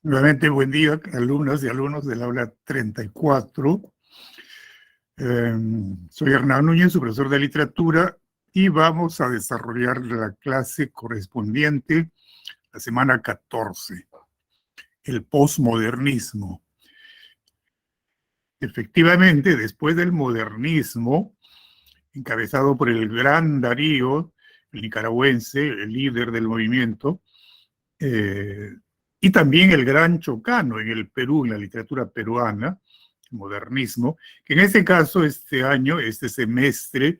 Nuevamente, buen día, alumnas y alumnos del aula 34. Soy Hernán Núñez, su profesor de literatura, y vamos a desarrollar la clase correspondiente a la semana 14, el posmodernismo. Efectivamente, después del modernismo, encabezado por el gran Darío, el nicaragüense, el líder del movimiento, y también el gran Chocano en el Perú, en la literatura peruana, modernismo, que en este caso, este año, este semestre,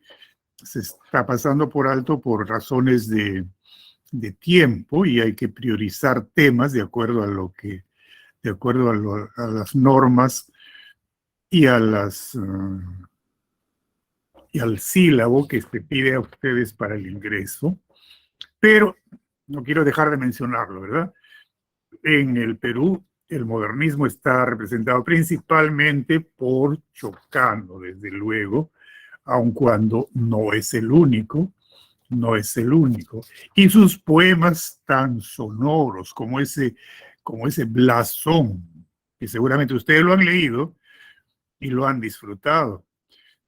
se está pasando por alto por razones de tiempo y hay que priorizar temas de acuerdo a lo que, de acuerdo a las normas y a las y al sílabo que se pide a ustedes para el ingreso. Pero no quiero dejar de mencionarlo, ¿verdad? En el Perú, el modernismo está representado principalmente por Chocano, desde luego, aun cuando no es el único, no es el único. Y sus poemas tan sonoros como ese Blasón, que seguramente ustedes lo han leído y lo han disfrutado.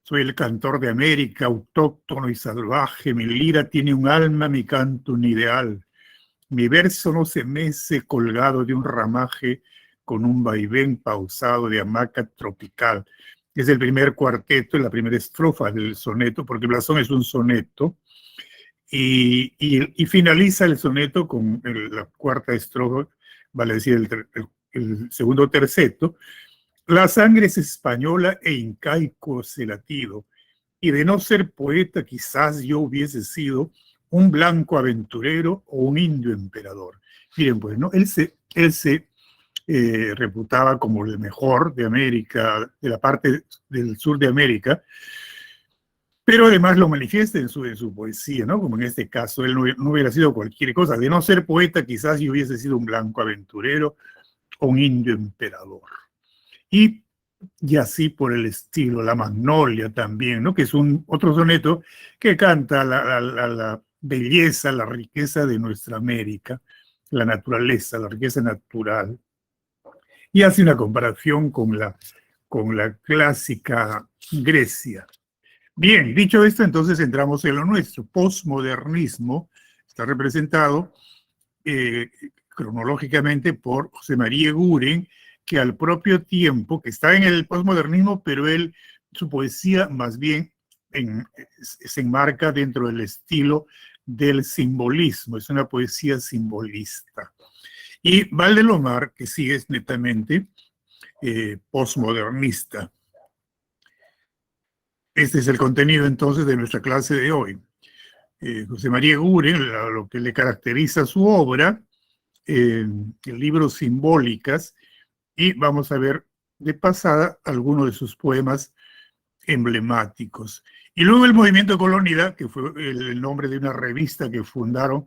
Soy el cantor de América, autóctono y salvaje, mi lira tiene un alma, mi canto un ideal. Mi verso no se mece colgado de un ramaje con un vaivén pausado de hamaca tropical. Es el primer cuarteto, la primera estrofa del soneto, porque Blasón es un soneto, y finaliza el soneto con la cuarta estrofa, vale decir, el segundo terceto. La sangre es española e incaico se latido, y de no ser poeta quizás yo hubiese sido un blanco aventurero o un indio emperador. Miren, pues, ¿no? Él se reputaba como el mejor de América, de la parte del sur de América, pero además lo manifiesta en su poesía, ¿no? Como en este caso, él no hubiera sido cualquier cosa. De no ser poeta, quizás yo hubiese sido un blanco aventurero o un indio emperador. Y así por el estilo, la Magnolia también, ¿no? Que es otro soneto que canta la belleza, la riqueza de nuestra América, la naturaleza, la riqueza natural, y hace una comparación con la clásica Grecia. Bien, dicho esto, entonces entramos en lo nuestro. Postmodernismo está representado cronológicamente por José María Eguren, que al propio tiempo, que está en el postmodernismo, pero su poesía más bien se enmarca dentro del estilo del simbolismo, es una poesía simbolista. Y Valdelomar, que sí es netamente postmodernista. Este es el contenido entonces de nuestra clase de hoy. José María Eguren, lo que le caracteriza su obra, el libro Simbólicas, y vamos a ver de pasada algunos de sus poemas emblemáticos. Y luego el Movimiento Colonial, que fue el nombre de una revista que fundaron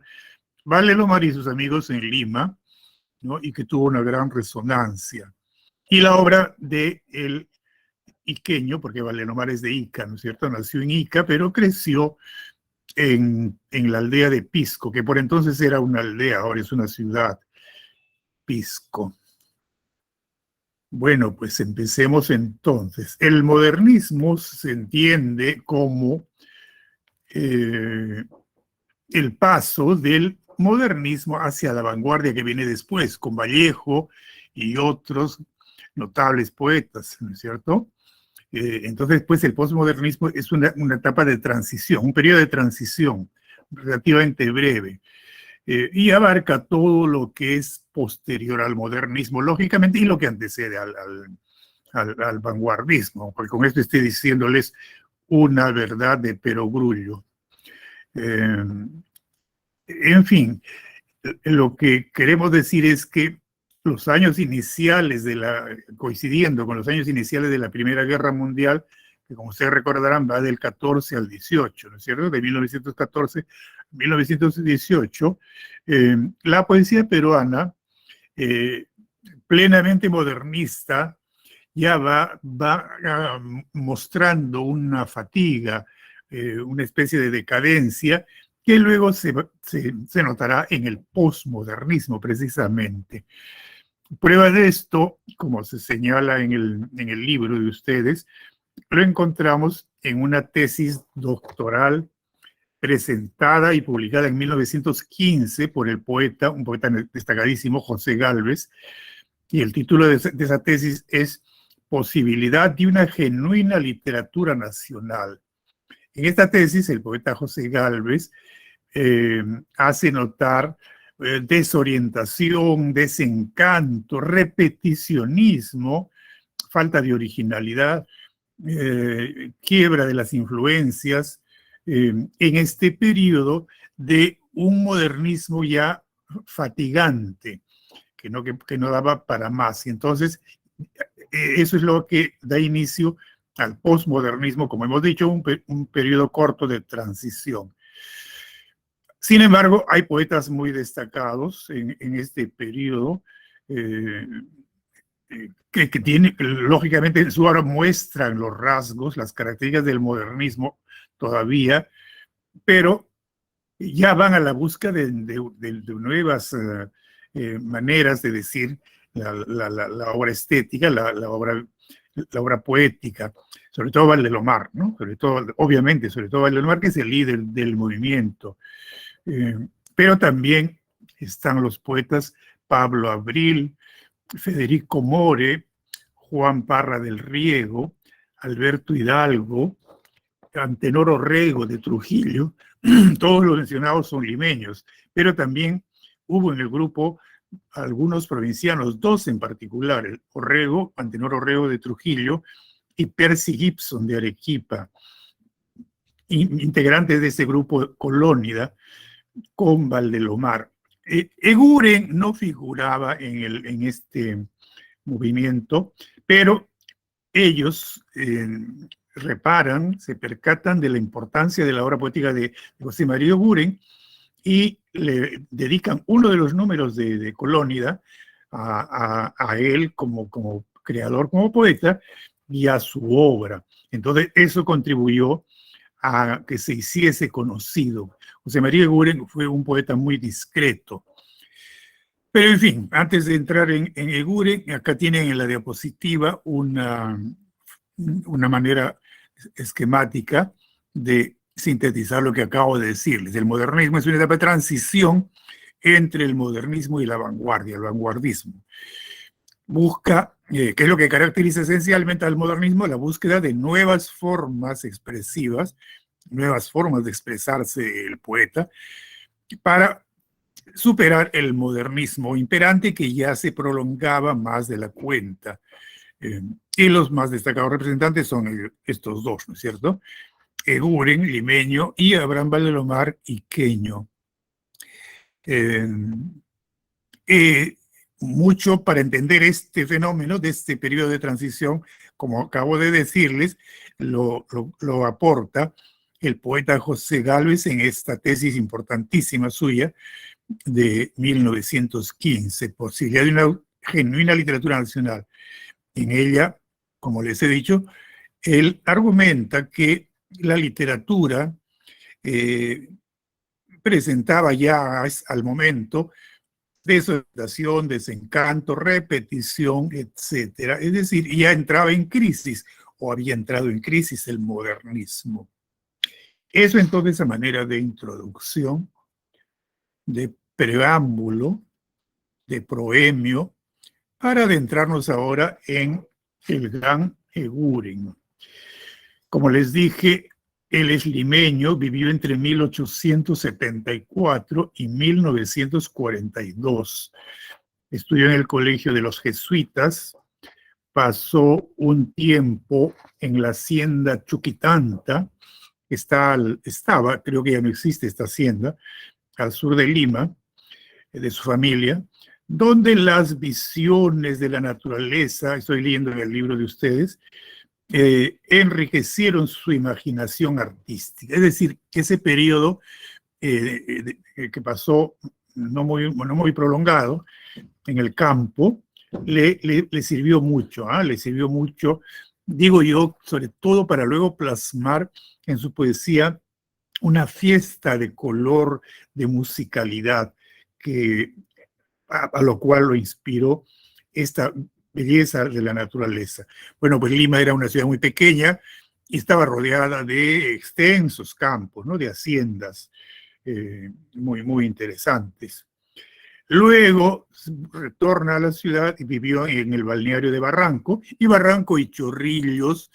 Valdelomar y sus amigos en Lima, ¿no? Y que tuvo una gran resonancia. Y la obra de el iqueño, porque Valdelomar es de Ica, ¿no es cierto? Nació en Ica, pero creció en la aldea de Pisco, que por entonces era una aldea, ahora es una ciudad, Pisco. Bueno, pues empecemos entonces. El modernismo se entiende como el paso del modernismo hacia la vanguardia que viene después, con Vallejo y otros notables poetas, ¿no es cierto? Entonces, pues el posmodernismo es una etapa de transición, un periodo de transición relativamente breve, y abarca todo lo que es posterior al modernismo, lógicamente, y lo que antecede al vanguardismo, porque con esto estoy diciéndoles una verdad de perogrullo. En fin, lo que queremos decir es que los años iniciales coincidiendo con los años iniciales de la Primera Guerra Mundial, que como ustedes recordarán va del 14 al 18, ¿no es cierto? De 1914 a 1918, la poesía peruana, plenamente modernista, ya va mostrando una fatiga, una especie de decadencia, que luego se notará en el posmodernismo precisamente. Prueba de esto, como se señala en el libro de ustedes, lo encontramos en una tesis doctoral presentada y publicada en 1915 por el poeta, un poeta destacadísimo, José Gálvez, y el título de esa tesis es Posibilidad de una genuina literatura nacional. En esta tesis, el poeta José Gálvez hace notar desorientación, desencanto, repeticionismo, falta de originalidad, quiebra de las influencias en este periodo de un modernismo ya fatigante, que no daba para más. Y entonces, eso es lo que da inicio al postmodernismo, como hemos dicho, un periodo corto de transición. Sin embargo, hay poetas muy destacados en este periodo que tienen, lógicamente, en su obra muestran los rasgos, las características del modernismo todavía, pero ya van a la búsqueda de nuevas maneras de decir la obra estética, la obra poética, sobre todo Valdelomar, ¿no? Sobre todo, obviamente, sobre todo Valdelomar, que es el líder del movimiento. Pero también están los poetas Pablo Abril, Federico More, Juan Parra del Riego, Alberto Hidalgo, Antenor Orrego de Trujillo. Todos los mencionados son limeños, pero también hubo en el grupo algunos provincianos, dos en particular, Orrego, Antenor Orrego de Trujillo y Percy Gibson de Arequipa, integrantes de ese grupo Colónida con Valdelomar. Eguren no figuraba en este movimiento, pero ellos reparan, se percatan de la importancia de la obra poética de José María Eguren y le dedican uno de los números de Colónida a él como creador, como poeta, y a su obra. Entonces, eso contribuyó a que se hiciese conocido. José María Eguren fue un poeta muy discreto. Pero, en fin, antes de entrar en Eguren, acá tienen en la diapositiva una manera esquemática de sintetizar lo que acabo de decirles. El modernismo es una etapa de transición entre el modernismo y la vanguardia, el vanguardismo. Busca, ¿qué es lo que caracteriza esencialmente al modernismo? La búsqueda de nuevas formas expresivas, nuevas formas de expresarse el poeta, para superar el modernismo imperante que ya se prolongaba más de la cuenta. Y los más destacados representantes son estos dos, ¿no es cierto? Eguren, limeño, y Abraham Valdelomar, iqueño. Mucho para entender este fenómeno de este periodo de transición, como acabo de decirles, lo aporta el poeta José Gálvez en esta tesis importantísima suya de 1915, Posibilidad de una genuina literatura nacional. En ella, como les he dicho, él argumenta que la literatura presentaba ya al momento desorientación, desencanto, repetición, etcétera. Es decir, ya entraba en crisis o había entrado en crisis el modernismo. Eso entonces a manera de introducción, de preámbulo, de proemio, para adentrarnos ahora en el gran Eguren. Como les dije, él es limeño, vivió entre 1874 y 1942. Estudió en el Colegio de los Jesuitas, pasó un tiempo en la hacienda Chuquitanta, estaba, creo que ya no existe esta hacienda, al sur de Lima, de su familia, donde las visiones de la naturaleza, estoy leyendo en el libro de ustedes, enriquecieron su imaginación artística. Es decir, que ese periodo que pasó no muy prolongado en el campo, le sirvió mucho, le sirvió mucho, digo yo, sobre todo para luego plasmar en su poesía una fiesta de color, de musicalidad, a lo cual lo inspiró esta belleza de la naturaleza. Bueno, pues Lima era una ciudad muy pequeña y estaba rodeada de extensos campos, ¿no? De haciendas muy interesantes. Luego retorna a la ciudad y vivió en el balneario de Barranco, y Barranco y Chorrillos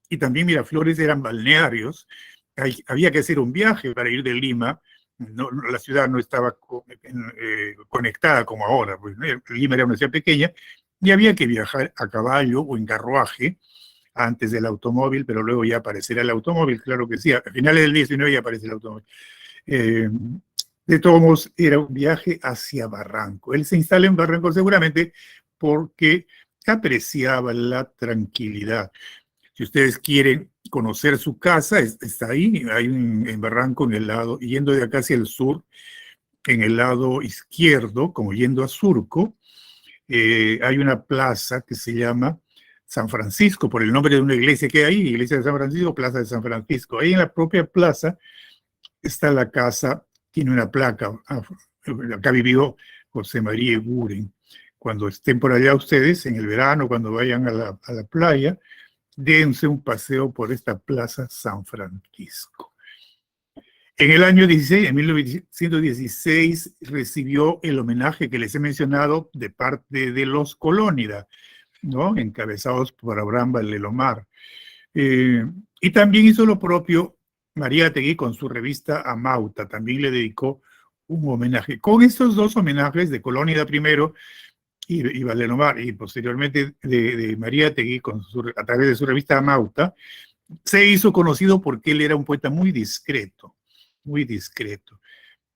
y también Miraflores eran balnearios. Había que hacer un viaje para ir de Lima. No, la ciudad no estaba conectada como ahora, pues, ¿no? Lima era una ciudad pequeña y había que viajar a caballo o en carruaje antes del automóvil, pero luego ya aparecerá el automóvil, claro que sí, a finales del 19 ya aparece el automóvil. Eh, de todos modos, era un viaje hacia Barranco. Él se instala en Barranco seguramente porque apreciaba la tranquilidad. Si ustedes quieren conocer su casa, está ahí, en Barranco, en el lado, yendo de acá hacia el sur, en el lado izquierdo, como yendo a Surco, hay una plaza que se llama San Francisco, por el nombre de una iglesia que hay ahí, Iglesia de San Francisco, Plaza de San Francisco. Ahí en la propia plaza está la casa, tiene una placa, acá vivió José María Eguren. Cuando estén por allá ustedes, en el verano, cuando vayan a la playa, dense un paseo por esta Plaza San Francisco. En el año 16, en 1916, recibió el homenaje que les he mencionado de parte de los Colónida, ¿no? Encabezados por Abraham Valdelomar. Y también hizo lo propio Mariátegui con su revista Amauta, también le dedicó un homenaje. Con estos dos homenajes de Colónida primero y Valdelomar, y posteriormente de Mariátegui a través de su revista Amauta, se hizo conocido porque él era un poeta muy discreto, muy discreto.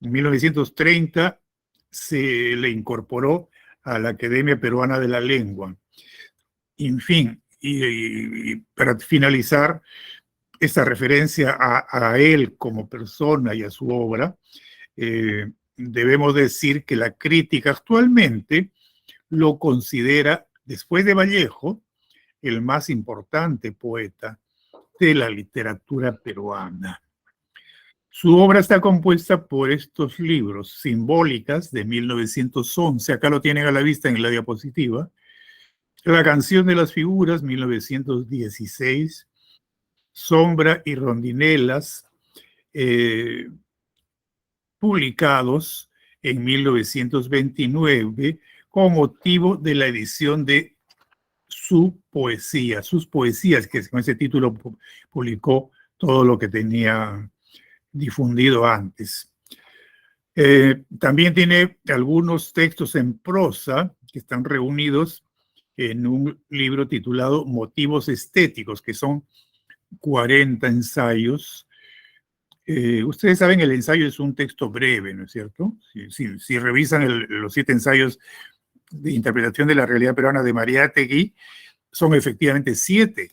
En 1930 se le incorporó a la Academia Peruana de la Lengua. En fin, y para finalizar, esta referencia a él como persona y a su obra, debemos decir que la crítica actualmente lo considera, después de Vallejo, el más importante poeta de la literatura peruana. Su obra está compuesta por estos libros: Simbólicas, de 1911, acá lo tienen a la vista en la diapositiva; La canción de las figuras, 1916; Sombra y Rondinelas, publicados en 1929 con motivo de la edición de sus poesías, que con ese título publicó todo lo que tenía difundido antes. También tiene algunos textos en prosa que están reunidos en un libro titulado Motivos Estéticos, que son 40 ensayos. Ustedes saben, el ensayo es un texto breve, ¿no es cierto? Si revisan los 7 ensayos de interpretación de la realidad peruana de Mariátegui, son efectivamente 7.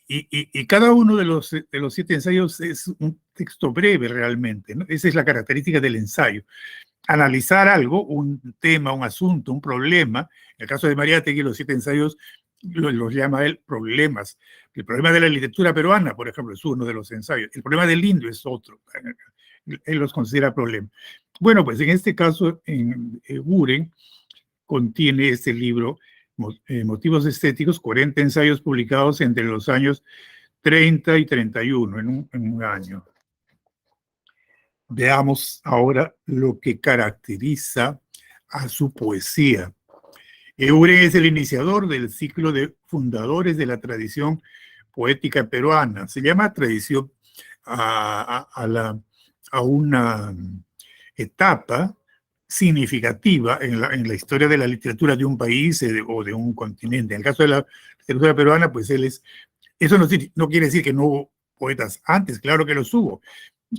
Y cada uno de los 7 ensayos es un texto breve realmente, ¿no? Esa es la característica del ensayo. Analizar algo, un tema, un asunto, un problema. En el caso de Mariátegui, los 7 ensayos los llama él problemas. El problema de la literatura peruana, por ejemplo, es uno de los ensayos. El problema del indio es otro. Él los considera problemas. Bueno, pues en este caso, en Eguren contiene este libro, Motivos Estéticos, 40 ensayos publicados entre los años 30 y 31, en un año. Veamos ahora lo que caracteriza a su poesía. Eguren es el iniciador del ciclo de fundadores de la tradición poética peruana. Se llama tradición a una etapa significativa en la historia de la literatura de un país o de un continente. En el caso de la literatura peruana, pues eso no quiere decir que no hubo poetas antes, claro que los hubo,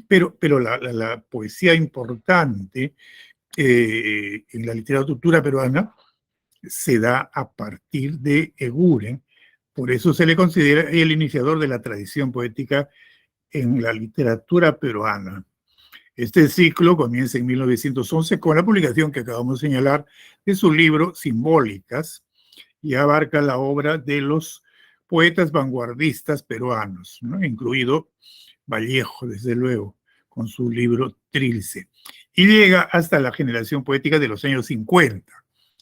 pero la poesía importante en la literatura peruana se da a partir de Eguren. Por eso se le considera el iniciador de la tradición poética en la literatura peruana. Este ciclo comienza en 1911 con la publicación que acabamos de señalar de su libro Simbólicas, y abarca la obra de los poetas vanguardistas peruanos, ¿no? Incluido Vallejo, desde luego, con su libro Trilce. Y llega hasta la generación poética de los años 50.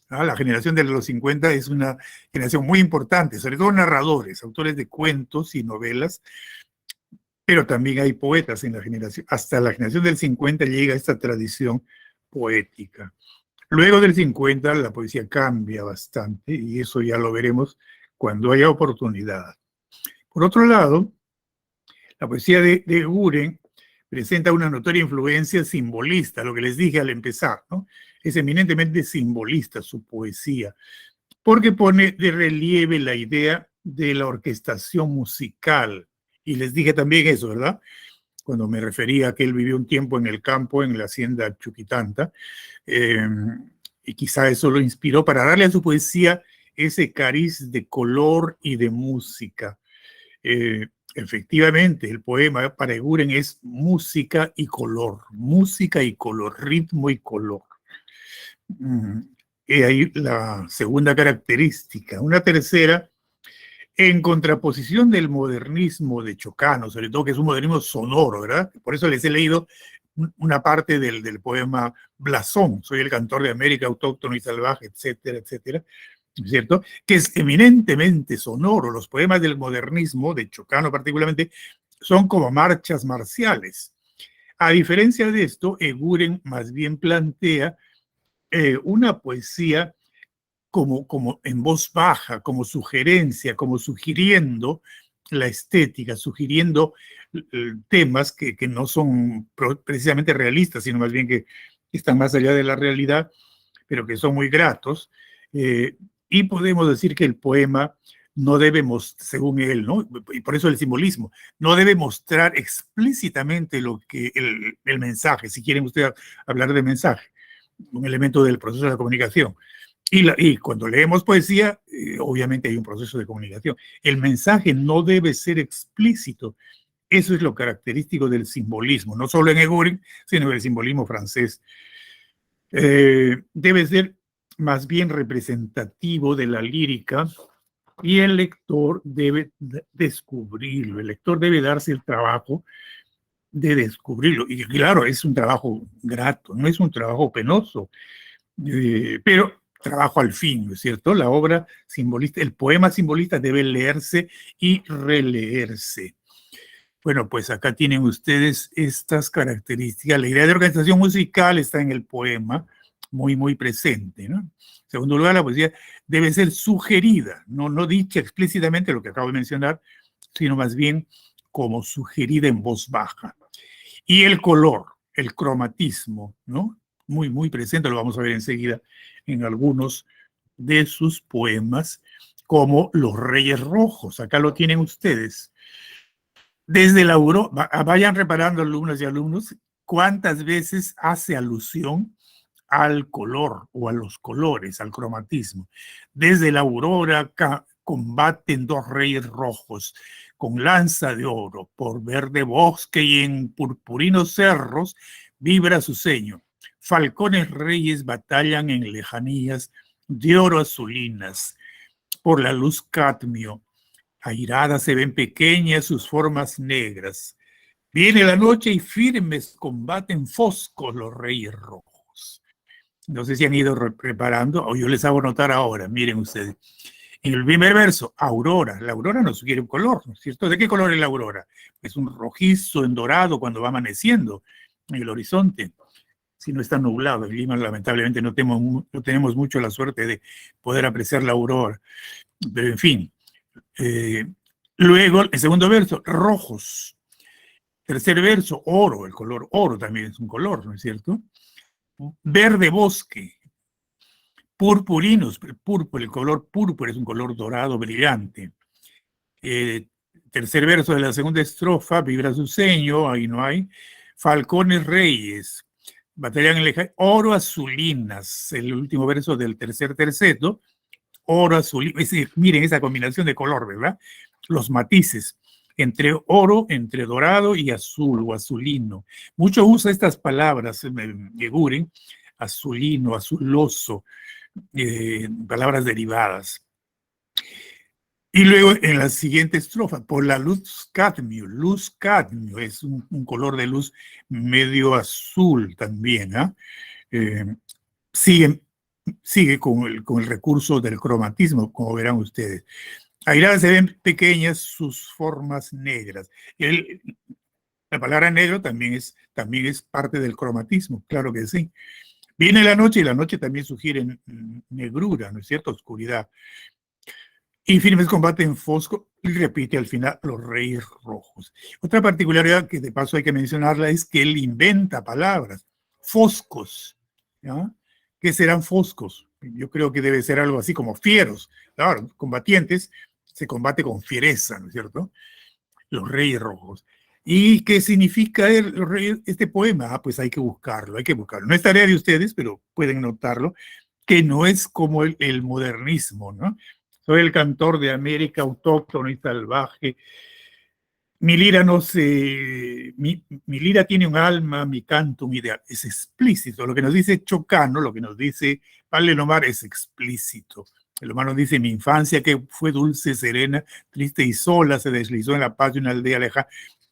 La generación de los 50 es una generación muy importante, sobre todo narradores, autores de cuentos y novelas, pero también hay poetas en la generación. Hasta la generación del 50 llega esta tradición poética. Luego del 50 la poesía cambia bastante y eso ya lo veremos cuando haya oportunidad. Por otro lado, la poesía de Guren presenta una notoria influencia simbolista, lo que les dije al empezar, ¿no? Es eminentemente simbolista su poesía, porque pone de relieve la idea de la orquestación musical. Y les dije también eso, ¿verdad? Cuando me refería a que él vivió un tiempo en el campo, en la hacienda Chuquitanta, y quizá eso lo inspiró para darle a su poesía ese cariz de color y de música. Efectivamente, el poema para Eguren es música y color, ritmo y color. Y ahí la segunda característica. Una tercera, en contraposición del modernismo de Chocano, sobre todo que es un modernismo sonoro, ¿verdad? Por eso les he leído una parte del poema Blasón, soy el cantor de América autóctono y salvaje, etcétera, etcétera, ¿cierto? Que es eminentemente sonoro. Los poemas del modernismo, de Chocano particularmente, son como marchas marciales. A diferencia de esto, Eguren más bien plantea una poesía como en voz baja, como sugerencia, como sugiriendo la estética, sugiriendo temas que no son precisamente realistas, sino más bien que están más allá de la realidad, pero que son muy gratos. Y podemos decir que el poema no debe mostrar, según él, ¿no? Y por eso el simbolismo, no debe mostrar explícitamente lo que el mensaje, si quieren ustedes hablar de mensaje, un elemento del proceso de la comunicación. Y cuando leemos poesía, obviamente hay un proceso de comunicación. El mensaje no debe ser explícito. Eso es lo característico del simbolismo, no solo en Eguren, sino en el simbolismo francés. Debe ser más bien representativo de la lírica y el lector debe descubrirlo. El lector debe darse el trabajo de descubrirlo. Y claro, es un trabajo grato, no es un trabajo penoso, pero trabajo al fin, ¿no es cierto? La obra simbolista, el poema simbolista debe leerse y releerse. Bueno, pues acá tienen ustedes estas características. La idea de organización musical está en el poema, muy presente, ¿no? En segundo lugar, la poesía debe ser sugerida, no dicha explícitamente lo que acabo de mencionar, sino más bien como sugerida en voz baja. Y el color, el cromatismo, ¿no? Muy presente, lo vamos a ver enseguida en algunos de sus poemas, como Los Reyes Rojos. Acá lo tienen ustedes. Desde la aurora, vayan reparando alumnas y alumnos, cuántas veces hace alusión al color o a los colores, al cromatismo. Desde la aurora combaten dos reyes rojos con lanza de oro, por verde bosque y en purpurinos cerros vibra su ceño. Falcones reyes batallan en lejanías de oro azulinas, por la luz cadmio. Airadas se ven pequeñas sus formas negras. Viene la noche y firmes combaten foscos los reyes rojos. No sé si han ido preparando o yo les hago notar ahora. Miren ustedes. En el primer verso, aurora. La aurora nos sugiere un color, ¿no es cierto? ¿De qué color es la aurora? Es un rojizo en dorado cuando va amaneciendo en el horizonte. Si no está nublado, en Lima lamentablemente no tenemos mucho la suerte de poder apreciar la aurora. Pero en fin. Luego, el segundo verso, rojos. Tercer verso, oro. El color oro también es un color, ¿no es cierto? Verde bosque. Purpurinos, el color púrpura es un color dorado brillante. Tercer verso de la segunda estrofa, vibra su ceño, ahí no hay. Falcones reyes, batallan en el oro azulinas, el último verso del tercer terceto, oro azul, miren esa combinación de color, ¿verdad? Los matices entre oro, entre dorado y azul o azulino. Mucho usa estas palabras, Eguren, azulino, azuloso, palabras derivadas. Y luego en la siguiente estrofa, por la luz cadmio es un color de luz medio azul también, ¿ah? Siguen sigue con el recurso del cromatismo, como verán ustedes. Airadas se ven pequeñas sus formas negras. La palabra negro también es parte del cromatismo, claro que sí. Viene la noche y la noche también sugiere negrura, ¿no es cierto? Oscuridad. Y firmes combate en fosco y repite al final los reyes rojos. Otra particularidad que de paso hay que mencionarla es que él inventa palabras. Foscos, ¿ya? ¿Qué serán foscos? Yo creo que debe ser algo así como fieros. Claro, combatientes, se combate con fiereza, ¿no es cierto? Los reyes rojos. ¿Y qué significa este poema? Ah, pues hay que buscarlo, hay que buscarlo. No es tarea de ustedes, pero pueden notarlo, que no es como el modernismo, ¿no? Soy el cantor de América, autóctono y salvaje. Mi lira no se. Mi lira tiene un alma, mi canto, un ideal. Es explícito. Lo que nos dice Chocano, lo que nos dice Pablo Lomar es explícito. El Lomar nos dice: mi infancia que fue dulce, serena, triste y sola, se deslizó en la paz de una aldea lejana.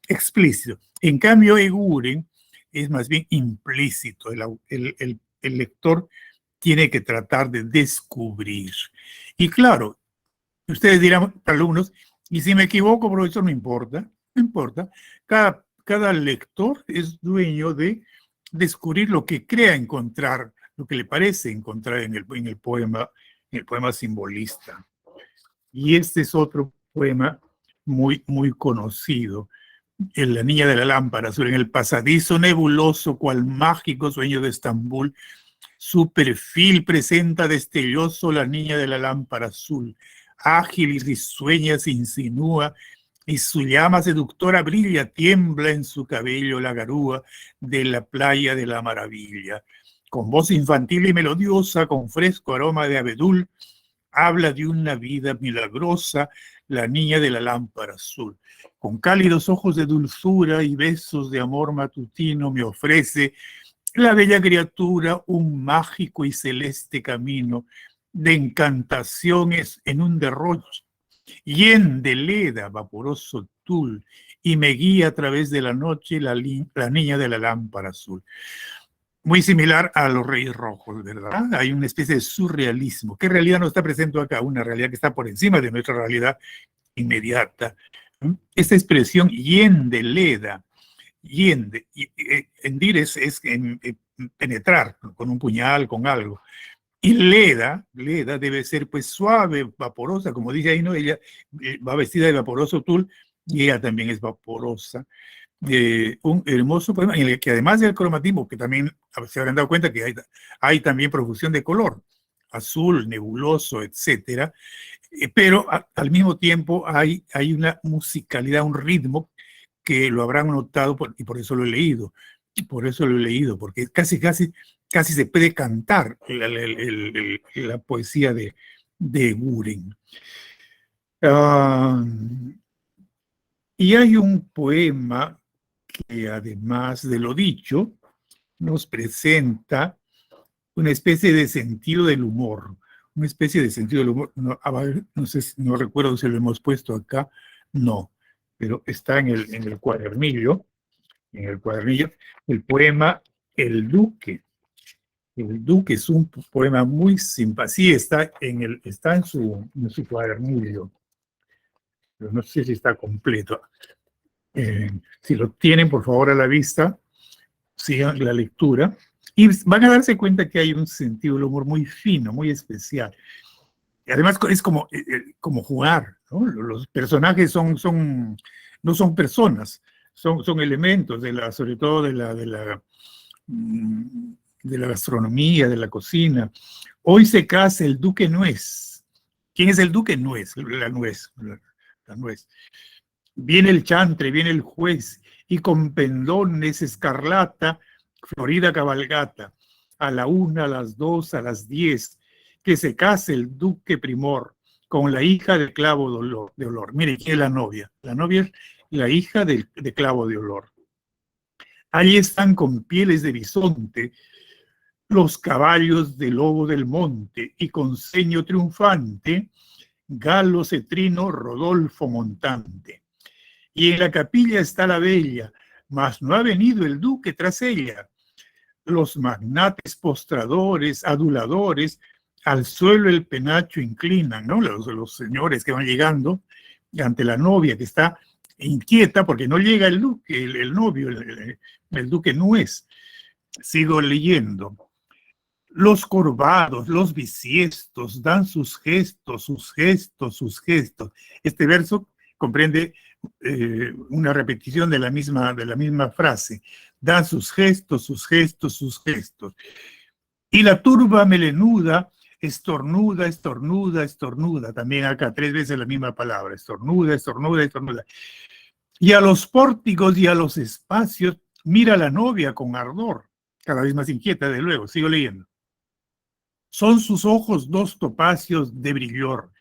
Explícito. En cambio, Eguren es más bien implícito. El lector tiene que tratar de descubrir. Y claro, ustedes dirán, alumnos, y si me equivoco, profesor, no importa, no importa. Cada lector es dueño de descubrir lo que crea encontrar, lo que le parece encontrar en el poema simbolista. Y este es otro poema muy, muy conocido. En La niña de la lámpara azul, en el pasadizo nebuloso, cual mágico sueño de Estambul, su perfil presenta destelloso la niña de la lámpara azul. Ágil y risueña se insinúa, y su llama seductora brilla, tiembla en su cabello la garúa de la playa de la maravilla. Con voz infantil y melodiosa, con fresco aroma de abedul, habla de una vida milagrosa, la niña de la lámpara azul. Con cálidos ojos de dulzura y besos de amor matutino me ofrece la bella criatura un mágico y celeste camino de encantaciones en un derroche, lleno de leda, vaporoso tul, y me guía a través de la noche la niña de la lámpara azul. Muy similar a los Reyes Rojos, ¿verdad? Hay una especie de surrealismo. ¿Qué realidad no está presente acá? Una realidad que está por encima de nuestra realidad inmediata. Esta expresión yen de leda, yende, hendir es penetrar con un puñal, con algo. Y leda debe ser pues suave, vaporosa, como dice ahí, ¿no? Ella va vestida de vaporoso tul y ella también es vaporosa. Un hermoso poema en el que además del cromatismo, que también se habrán dado cuenta que hay también profusión de color, azul, nebuloso, etcétera, pero al mismo tiempo hay una musicalidad, un ritmo que lo habrán notado y por eso lo he leído. Por eso lo he leído, porque casi se puede cantar la poesía de Guren. Y hay un poema que además de lo dicho, nos presenta una especie de sentido del humor, una especie de sentido del humor. No, no sé, no recuerdo si lo hemos puesto acá, no, pero está en el cuadernillo, el poema El Duque. El Duque es un poema muy simpático, sí, está en su cuadernillo, pero no sé si está completo. Si lo tienen, por favor, a la vista, sigan la lectura y van a darse cuenta que hay un sentido del humor muy fino, muy especial. Y además es como jugar, ¿no? Los personajes no son personas, son elementos sobre todo de la gastronomía, de la cocina. Hoy se casa el duque nuez. ¿Quién es el duque? Nuez, la nuez. La nuez. Viene el chantre, viene el juez, y con pendones escarlata, florida cabalgata, a la 1, a las 2, a las 10, que se case el duque primor con la hija del clavo de olor. Mire, ¿quién es la novia? La novia es la hija de clavo de olor. Allí están con pieles de bisonte los caballos de lobo del monte, y con ceño triunfante, Galo cetrino Rodolfo montante. Y en la capilla está la bella, mas no ha venido el duque tras ella. los magnates postradores, aduladores, al suelo el penacho inclinan, ¿no? Los señores que van llegando ante la novia que está inquieta porque no llega el duque, el novio, el duque no es. Sigo leyendo. Los corvados, los bisiestos dan sus gestos, sus gestos, sus gestos. Este verso comprende una repetición de la misma frase. Dan sus gestos, sus gestos, sus gestos. Y la turba melenuda estornuda, estornuda, estornuda. También acá 3 veces la misma palabra. Estornuda, estornuda, estornuda. Y a los pórticos y a los espacios mira la novia con ardor. Cada vez más inquieta, de luego. Sigo leyendo. Son sus ojos 2 topacios de brillor,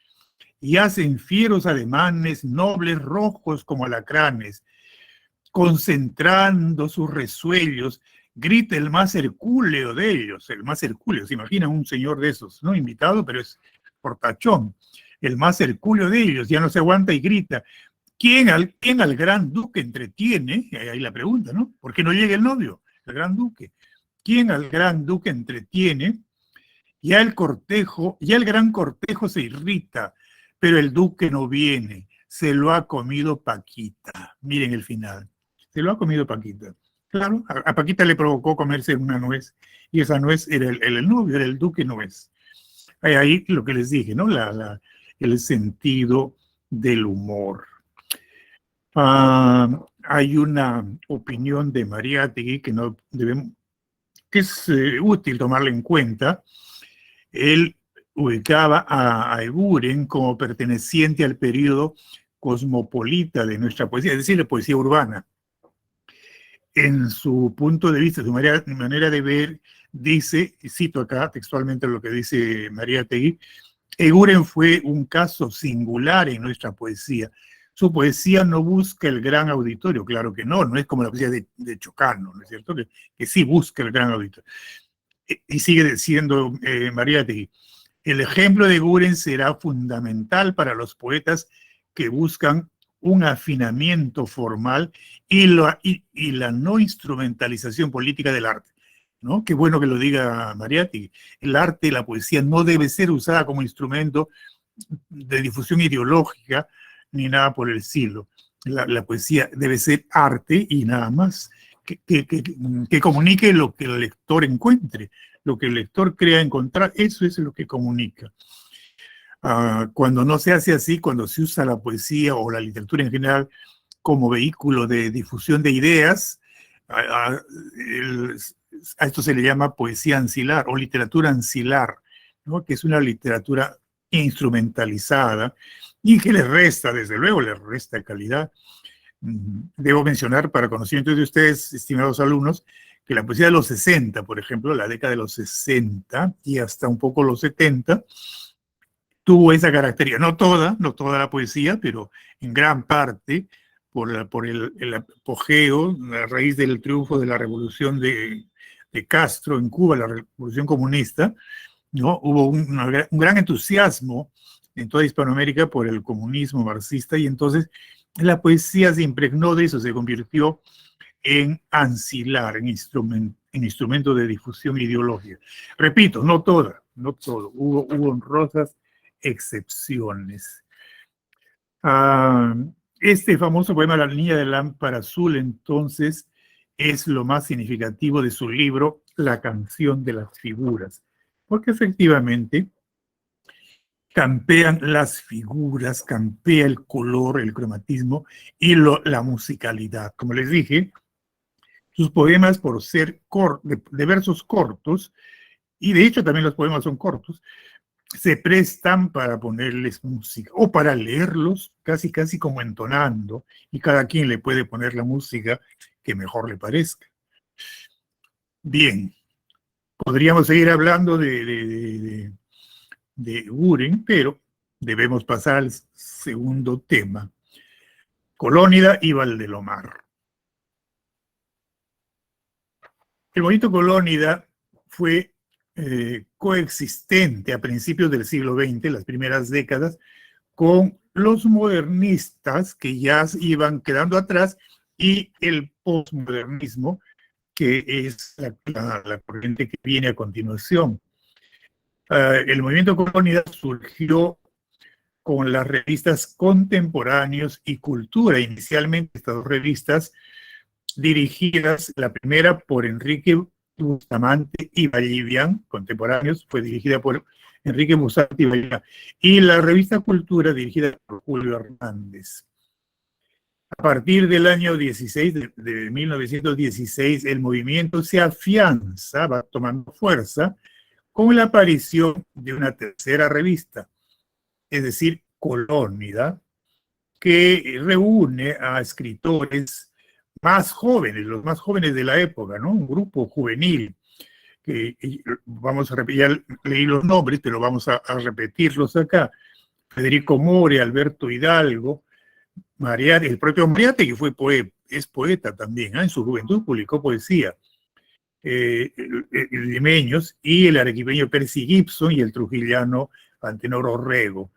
y hacen fieros ademanes, nobles rojos como alacranes. Concentrando sus resuellos, grita el más hercúleo de ellos, el más hercúleo, se imagina un señor de esos, no invitado, pero es portachón, el más hercúleo de ellos, ya no se aguanta y grita. ¿Quién al gran duque entretiene? Ahí la pregunta, ¿no? ¿Por qué no llega el novio, el gran duque? ¿Quién al gran duque entretiene? Ya el gran cortejo se irrita, pero el duque no viene. Se lo ha comido Paquita. Miren el final. Se lo ha comido Paquita. Claro, a Paquita le provocó comerse una nuez, y esa nuez era el novio, era el duque nuez. Ahí lo que les dije, ¿no? El sentido del humor. Hay una opinión de Mariátegui que es útil tomarla en cuenta. Él ubicaba a Eguren como perteneciente al periodo cosmopolita de nuestra poesía, es decir, la poesía urbana. En su punto de vista, su manera de ver, dice, y cito acá textualmente lo que dice Mariátegui, Eguren fue un caso singular en nuestra poesía. Su poesía no busca el gran auditorio, claro que no es como la poesía de Chocano, ¿no es cierto? Que sí busca el gran auditorio. Y sigue diciendo Mariátegui, el ejemplo de Eguren será fundamental para los poetas que buscan un afinamiento formal y la no instrumentalización política del arte, ¿no? Qué bueno que lo diga Mariátegui. El arte, la poesía no debe ser usada como instrumento de difusión ideológica ni nada por el estilo. La poesía debe ser arte y nada más, que comunique lo que el lector encuentre, lo que el lector crea encontrar, eso es lo que comunica. Cuando no se hace así, cuando se usa la poesía o la literatura en general como vehículo de difusión de ideas, a esto se le llama poesía ancilar o literatura ancilar, ¿no? Que es una literatura instrumentalizada y que le resta, desde luego, le resta calidad. Debo mencionar, para conocimiento de ustedes, estimados alumnos, que la poesía de los 60, por ejemplo, la década de los 60 y hasta un poco los 70, tuvo esa característica. No toda la poesía, pero en gran parte por el apogeo, a raíz del triunfo de la revolución de Castro en Cuba, la revolución comunista, ¿no? Hubo un gran entusiasmo en toda Hispanoamérica por el comunismo marxista, y entonces la poesía se impregnó de eso, se convirtió en ancilar, en instrumento de difusión ideológica. Repito, no todo, hubo honrosas excepciones. Este famoso poema, La niña de lámpara azul, entonces, es lo más significativo de su libro, La canción de las figuras, porque efectivamente campean las figuras, campea el color, el cromatismo y la musicalidad. Como les dije, sus poemas, por ser de versos cortos, y de hecho también los poemas son cortos, se prestan para ponerles música o para leerlos casi como entonando, y cada quien le puede poner la música que mejor le parezca. Bien, podríamos seguir hablando de Eguren, pero debemos pasar al segundo tema, Colónida y Valdelomar. El bonito Colónida fue coexistente a principios del siglo XX, las primeras décadas, con los modernistas que ya iban quedando atrás y el postmodernismo que es la corriente que viene a continuación. El movimiento Colónida surgió con las revistas Contemporáneos y Cultura. Inicialmente estas dos revistas dirigidas, la primera por Enrique Bustamante y Vallivian, Contemporáneos, fue dirigida por Enrique Bustamante y Vallivian, y la revista Cultura dirigida por Julio Hernández. A partir del año 16, de 1916, el movimiento se afianza, va tomando fuerza, con la aparición de una tercera revista, es decir, Colónida, que reúne a escritores más jóvenes, los más jóvenes de la época, ¿no? Un grupo juvenil, que vamos a repetir, ya leí los nombres, pero vamos a repetirlos acá. Federico More, Alberto Hidalgo, Mariátegui, el propio Mariátegui que es poeta también, ¿eh? En su juventud publicó poesía. Limeños, y el arequipeño Percy Gibson y el trujillano Antenor Orrego.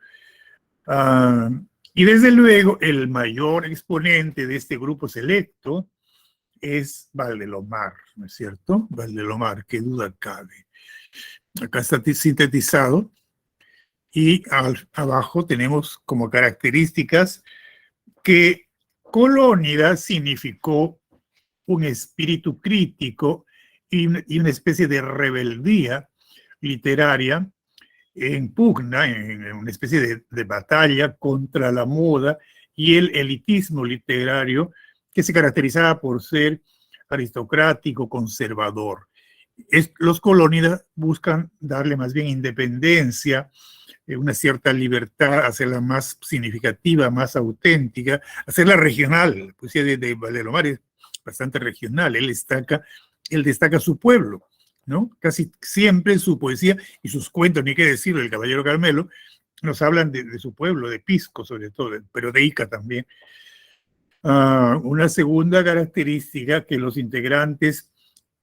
Y desde luego el mayor exponente de este grupo selecto es Valdelomar, ¿no es cierto? Valdelomar, qué duda cabe. Acá está sintetizado y abajo tenemos como características que Colónida significó un espíritu crítico y una especie de rebeldía literaria en pugna, en una especie de batalla contra la moda y el elitismo literario que se caracterizaba por ser aristocrático, conservador. Los colónidas buscan darle más bien independencia, una cierta libertad, hacerla más significativa, más auténtica, hacerla regional. La poesía de Valdelomar es bastante regional, él destaca su pueblo, ¿no? Casi siempre su poesía y sus cuentos, ni qué decirlo, el Caballero Carmelo, nos hablan de su pueblo, de Pisco sobre todo, pero de Ica también. Una segunda característica, que los integrantes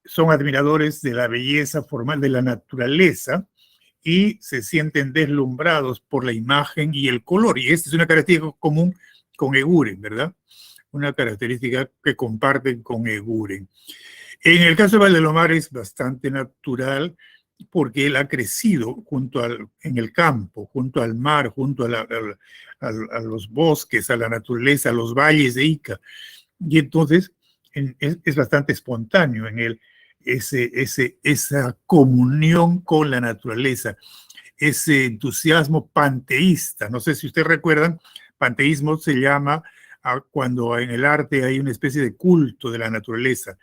son admiradores de la belleza formal de la naturaleza y se sienten deslumbrados por la imagen y el color. Y esta es una característica común con Eguren, ¿verdad? Una característica que comparten con Eguren. En el caso de Valdelomar es bastante natural porque él ha crecido en el campo, junto al mar, junto a los bosques, a la naturaleza, a los valles de Ica. Y entonces es bastante espontáneo en él esa comunión con la naturaleza, ese entusiasmo panteísta. No sé si ustedes recuerdan, panteísmo se llama cuando en el arte hay una especie de culto de la naturaleza,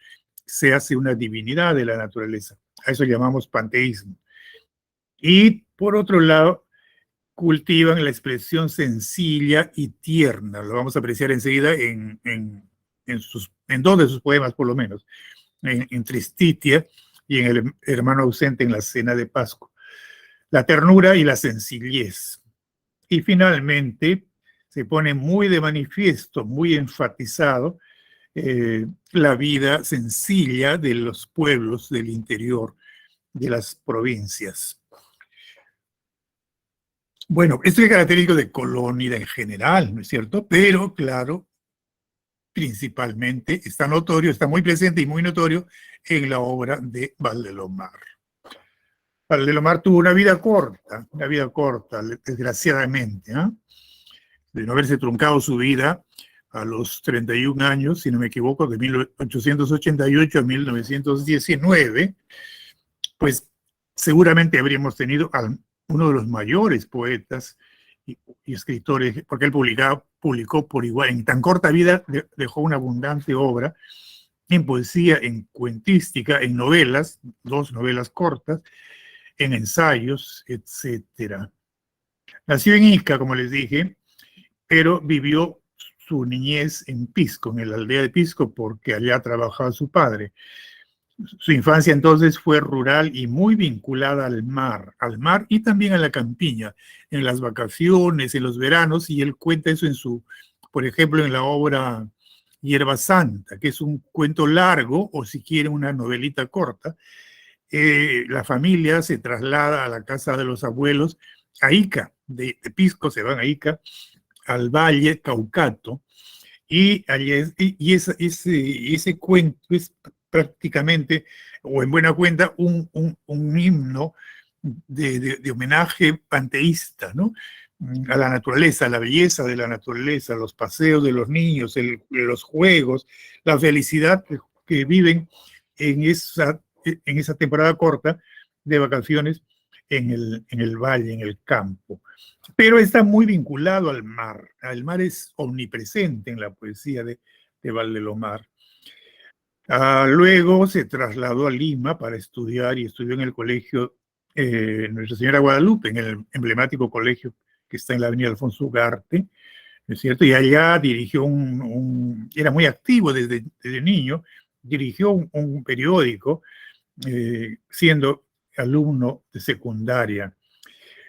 se hace una divinidad de la naturaleza. A eso llamamos panteísmo. Y por otro lado, cultivan la expresión sencilla y tierna. Lo vamos a apreciar enseguida en dos de sus poemas, por lo menos, en Tristitia y en El hermano ausente en la cena de Pascua. La ternura y la sencillez. Y finalmente se pone muy de manifiesto, muy enfatizado, la vida sencilla de los pueblos del interior de las provincias. Bueno, esto es característico de Colónida en general, ¿no es cierto? Pero, claro, principalmente está notorio, está muy presente y muy notorio en la obra de Valdelomar. Valdelomar tuvo una vida corta, desgraciadamente, ¿eh? De no haberse truncado su vida a los 31 años, si no me equivoco, de 1888 a 1919, pues seguramente habríamos tenido a uno de los mayores poetas y escritores, porque él publicó por igual, en tan corta vida dejó una abundante obra en poesía, en cuentística, en novelas, 2 novelas cortas, en ensayos, etc. Nació en Ica, como les dije, pero vivió su niñez en Pisco, en la aldea de Pisco, porque allá trabajaba su padre. Su infancia entonces fue rural y muy vinculada al mar y también a la campiña, en las vacaciones, en los veranos, y él cuenta eso por ejemplo, en la obra Hierba Santa, que es un cuento largo, o si quieren una novelita corta. La familia se traslada a la casa de los abuelos, a Ica, de Pisco se van a Ica, al Valle Caucato, y ese cuento es prácticamente, o en buena cuenta, un himno de homenaje panteísta, ¿no? A la naturaleza, a la belleza de la naturaleza, los paseos de los niños, los juegos, la felicidad que viven en esa temporada corta de vacaciones en el valle, en el campo. Pero está muy vinculado al mar. El mar es omnipresente en la poesía de Valdelomar. Luego se trasladó a Lima para estudiar y estudió en el colegio Nuestra Señora Guadalupe, en el emblemático colegio que está en la avenida Alfonso Ugarte, ¿no es cierto? Y allá dirigió era muy activo desde niño, dirigió un periódico siendo alumno de secundaria.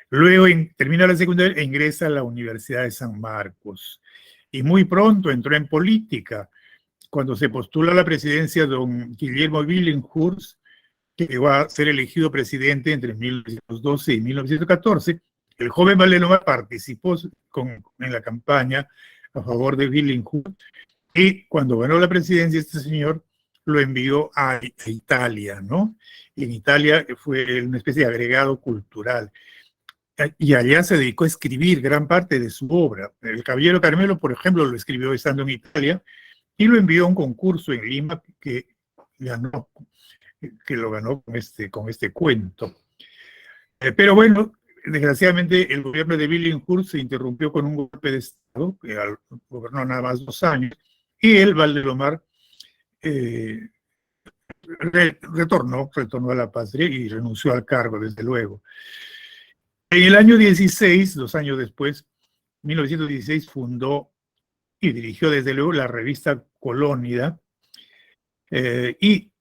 Luego termina la secundaria e ingresa a la Universidad de San Marcos. Y muy pronto entró en política. Cuando se postula a la presidencia don Guillermo Billinghurst, que va a ser elegido presidente entre 1912 y 1914, el joven Valdelomar participó en la campaña a favor de Billinghurst y cuando ganó la presidencia este señor lo envió a Italia, ¿no? Y en Italia fue una especie de agregado cultural. Y allá se dedicó a escribir gran parte de su obra. El Caballero Carmelo, por ejemplo, lo escribió estando en Italia y lo envió a un concurso en Lima que lo ganó con este cuento. Pero bueno, desgraciadamente el gobierno de Billinghurst se interrumpió con un golpe de Estado, que gobernó nada más 2 años, y el Valdelomar retornó a la patria y renunció al cargo, desde luego. En el año 16, 2 años después, 1916, fundó y dirigió desde luego la revista Colónida y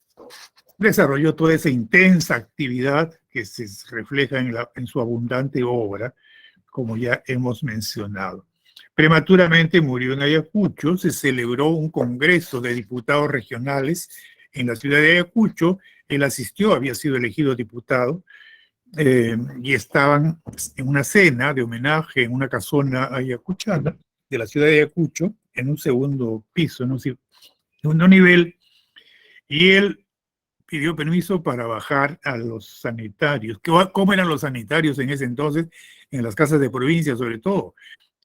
desarrolló toda esa intensa actividad que se refleja en su abundante obra, como ya hemos mencionado. Prematuramente murió en Ayacucho, se celebró un congreso de diputados regionales en la ciudad de Ayacucho, él asistió, había sido elegido diputado, y estaban en una cena de homenaje en una casona ayacuchana de la ciudad de Ayacucho, en un segundo piso, en un segundo nivel, y él pidió permiso para bajar a los sanitarios. ¿Cómo eran los sanitarios en ese entonces? En las casas de provincia, sobre todo.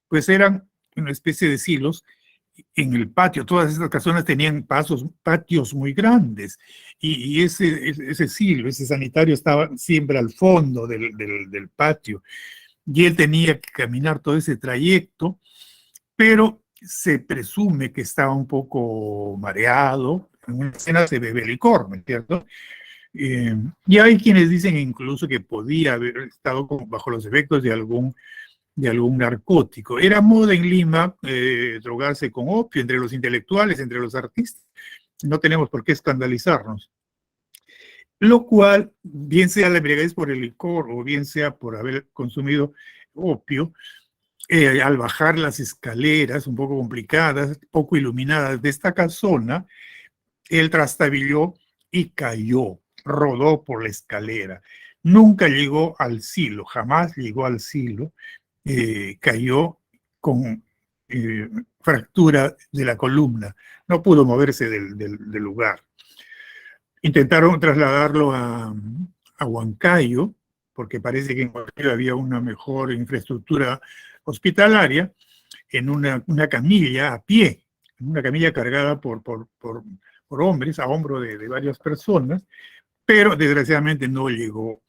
Pues eran una especie de silos en el patio. Todas estas casonas tenían patios muy grandes. Y ese silo, ese sanitario estaba siempre al fondo del patio. Y él tenía que caminar todo ese trayecto, pero se presume que estaba un poco mareado. En una escena se bebe licor, ¿no es cierto? Y hay quienes dicen incluso que podía haber estado bajo los efectos de algún narcótico. Era moda en Lima drogarse con opio entre los intelectuales, entre los artistas. No tenemos por qué escandalizarnos. Lo cual, bien sea la embriaguez por el licor o bien sea por haber consumido opio, al bajar las escaleras un poco complicadas, poco iluminadas de esta casona, él trastabilló y cayó, rodó por la escalera. Nunca llegó al silo, jamás llegó al silo, cayó con fractura de la columna, no pudo moverse del lugar. Intentaron trasladarlo a Huancayo, porque parece que en Huancayo había una mejor infraestructura hospitalaria, en una camilla a pie, en una camilla cargada por hombres, a hombro de varias personas, pero desgraciadamente no llegó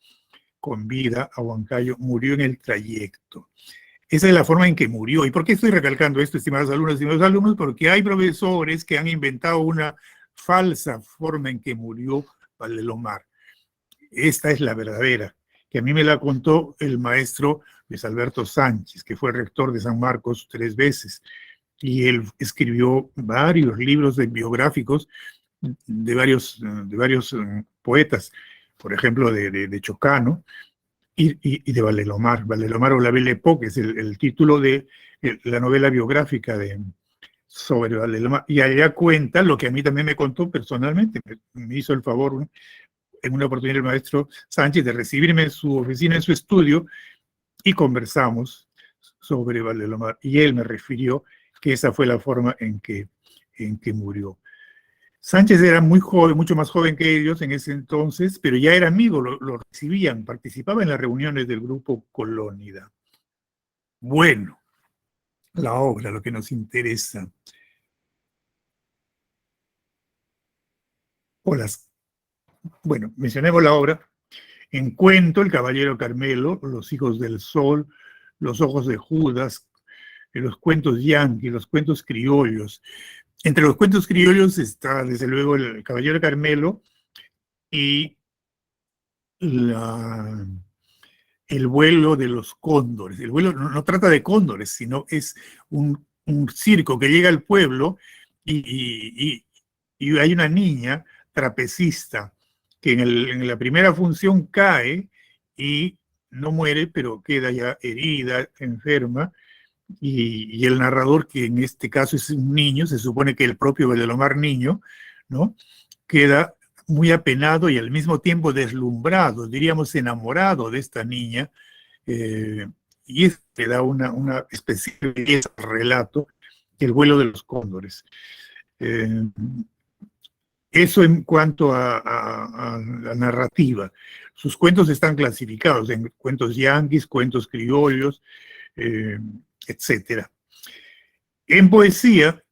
con vida a Huancayo, murió en el trayecto. Esa es la forma en que murió. ¿Y por qué estoy recalcando esto, estimados alumnos? Porque hay profesores que han inventado una falsa forma en que murió Valdelomar. Esta es la verdadera, que a mí me la contó el maestro Luis Alberto Sánchez, que fue rector de San Marcos 3 veces, y él escribió varios libros biográficos de varios poetas, por ejemplo, de Chocano, y de Valdelomar. Valdelomar o La Belle Époque es el título de la novela biográfica sobre Valdelomar. Y allá cuenta lo que a mí también me contó personalmente. Me hizo el favor en una oportunidad el maestro Sánchez de recibirme en su oficina, en su estudio, y conversamos sobre Valdelomar. Y él me refirió que esa fue la forma en que murió. Sánchez era muy joven, mucho más joven que ellos en ese entonces, pero ya era amigo, lo recibían, participaba en las reuniones del grupo Colónida. Bueno, la obra, lo que nos interesa. O las, bueno, mencionemos la obra. En Cuento, El Caballero Carmelo, Los Hijos del Sol, Los Ojos de Judas, los cuentos yanquis, los cuentos criollos. Entre los cuentos criollos está, desde luego, El Caballero Carmelo y la, El vuelo de los cóndores. El vuelo no trata de cóndores, sino es un circo que llega al pueblo y hay una niña trapecista que en la primera función cae y no muere, pero queda ya herida, enferma, y el narrador, que en este caso es un niño, se supone que el propio Valdelomar niño, ¿no? Queda muy apenado y al mismo tiempo deslumbrado, diríamos enamorado de esta niña, y es que da una especie de relato, El vuelo de los cóndores. Eso en cuanto a la narrativa. Sus cuentos están clasificados en cuentos yanquis, cuentos criollos, etc. En poesía,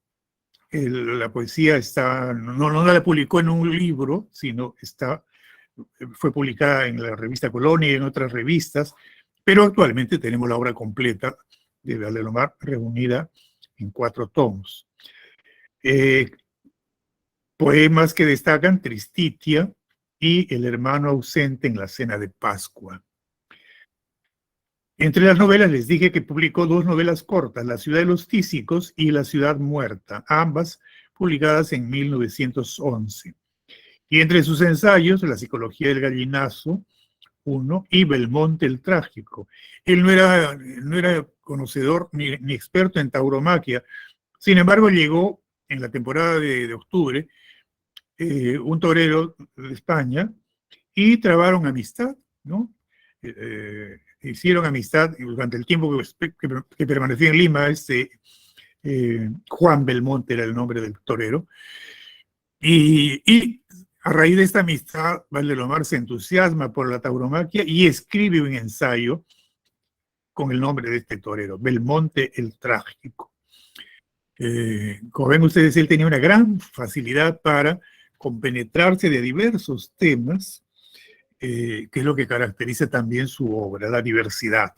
la poesía está, no la publicó en un libro, sino fue publicada en la revista Colonia y en otras revistas, pero actualmente tenemos la obra completa de Valdelomar reunida en 4 tomos. Poemas que destacan Tristitia y El hermano ausente en la cena de Pascua. Entre las novelas les dije que publicó 2 novelas cortas, La ciudad de los tísicos y La ciudad muerta, ambas publicadas en 1911. Y entre sus ensayos, La psicología del gallinazo, 1, y Belmonte el trágico. Él no era conocedor ni experto en tauromaquia, sin embargo llegó en la temporada de octubre un torero de España y trabaron amistad, ¿no? Hicieron amistad durante el tiempo que permanecí en Lima. Juan Belmonte era el nombre del torero. Y a raíz de esta amistad, Valdelomar se entusiasma por la tauromaquia y escribe un ensayo con el nombre de este torero, Belmonte el Trágico. Como ven ustedes, él tenía una gran facilidad para compenetrarse de diversos temas, que es lo que caracteriza también su obra, la diversidad.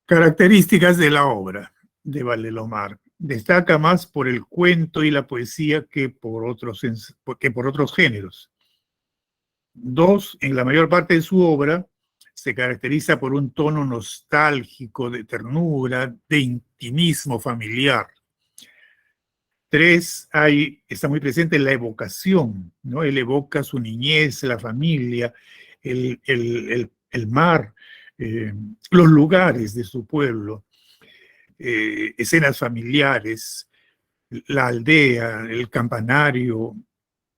Características de la obra de Valdelomar. Destaca más por el cuento y la poesía que por otros géneros. 2, en la mayor parte de su obra se caracteriza por un tono nostálgico, de ternura, de intimismo familiar. 3, está muy presente la evocación, ¿no? Él evoca su niñez, la familia, el mar, los lugares de su pueblo, escenas familiares, la aldea, el campanario,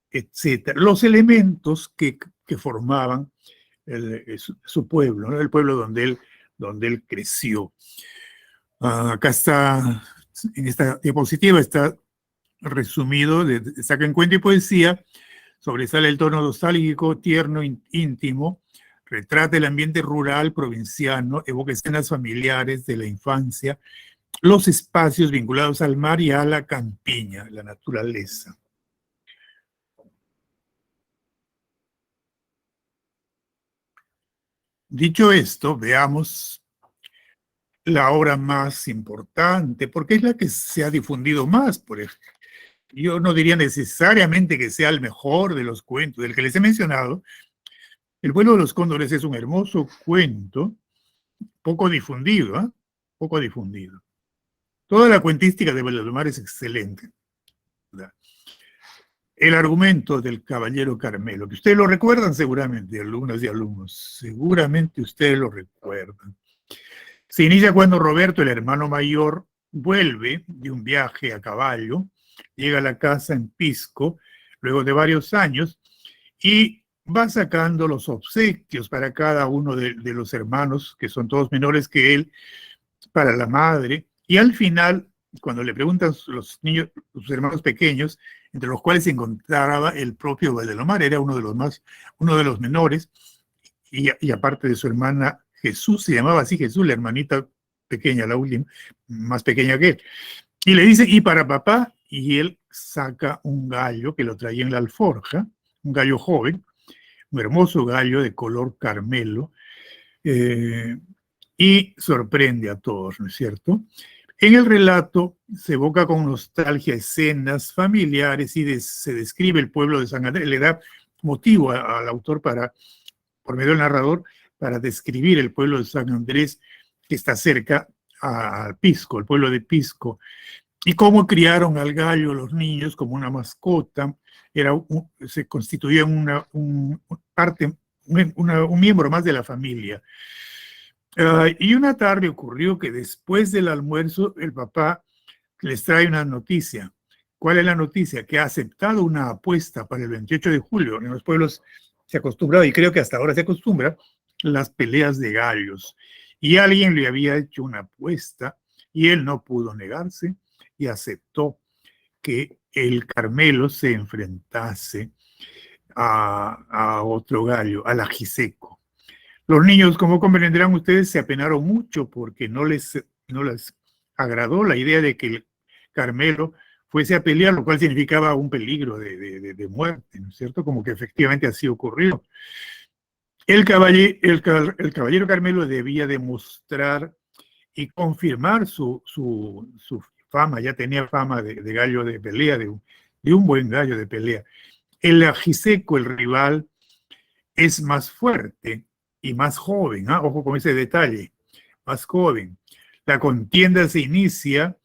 etc. Los elementos que formaban su pueblo, ¿no? El pueblo donde él creció. Acá está, en esta diapositiva está resumido, saca en cuento y poesía, sobresale el tono nostálgico, tierno, íntimo, retrata el ambiente rural, provinciano, evoca escenas familiares de la infancia, los espacios vinculados al mar y a la campiña, la naturaleza. Dicho esto, veamos la obra más importante, porque es la que se ha difundido más, por ejemplo. Yo no diría necesariamente que sea el mejor de los cuentos, del que les he mencionado. El vuelo de los cóndores es un hermoso cuento, poco difundido, ¿eh? Poco difundido. Toda la cuentística de Valdelomar es excelente, ¿verdad? El argumento del Caballero Carmelo, que ustedes lo recuerdan seguramente, alumnas y alumnos, seguramente ustedes lo recuerdan. Se inicia cuando Roberto, el hermano mayor, vuelve de un viaje a caballo, llega a la casa en Pisco, luego de varios años, y va sacando los obsequios para cada uno de los hermanos, que son todos menores que él, para la madre, y al final cuando le preguntan los niños, sus hermanos pequeños, entre los cuales se encontraba el propio Valdelomar, era uno de los menores, y aparte de su hermana Jesús, se llamaba así Jesús, la hermanita pequeña, la última, más pequeña que él. Y le dice, ¿y para papá? Y él saca un gallo que lo traía en la alforja, un gallo joven, un hermoso gallo de color carmelo, y sorprende a todos, ¿no es cierto? En el relato se evoca con nostalgia escenas familiares y se describe el pueblo de San Andrés, le da motivo al autor por medio del narrador, para describir el pueblo de San Andrés que está cerca a Pisco, el pueblo de Pisco, y cómo criaron al gallo los niños como una mascota, se constituía un miembro más de la familia. Y una tarde ocurrió que después del almuerzo el papá les trae una noticia. ¿Cuál es la noticia? Que ha aceptado una apuesta para el 28 de julio. En los pueblos se acostumbraba, y creo que hasta ahora se acostumbra, las peleas de gallos. Y alguien le había hecho una apuesta y él no pudo negarse y aceptó que el Carmelo se enfrentase a otro gallo, al ajiseco. Los niños, como comprenderán ustedes, se apenaron mucho porque no les agradó la idea de que el Carmelo fuese a pelear, lo cual significaba un peligro de muerte, ¿no es cierto? Como que efectivamente así ocurrió. El caballero Carmelo debía demostrar y confirmar su fama, ya tenía fama de gallo de pelea, de un buen gallo de pelea. El ajiseco, el rival, es más fuerte y más joven, ¿eh? Ojo con ese detalle, más joven. La contienda se inicia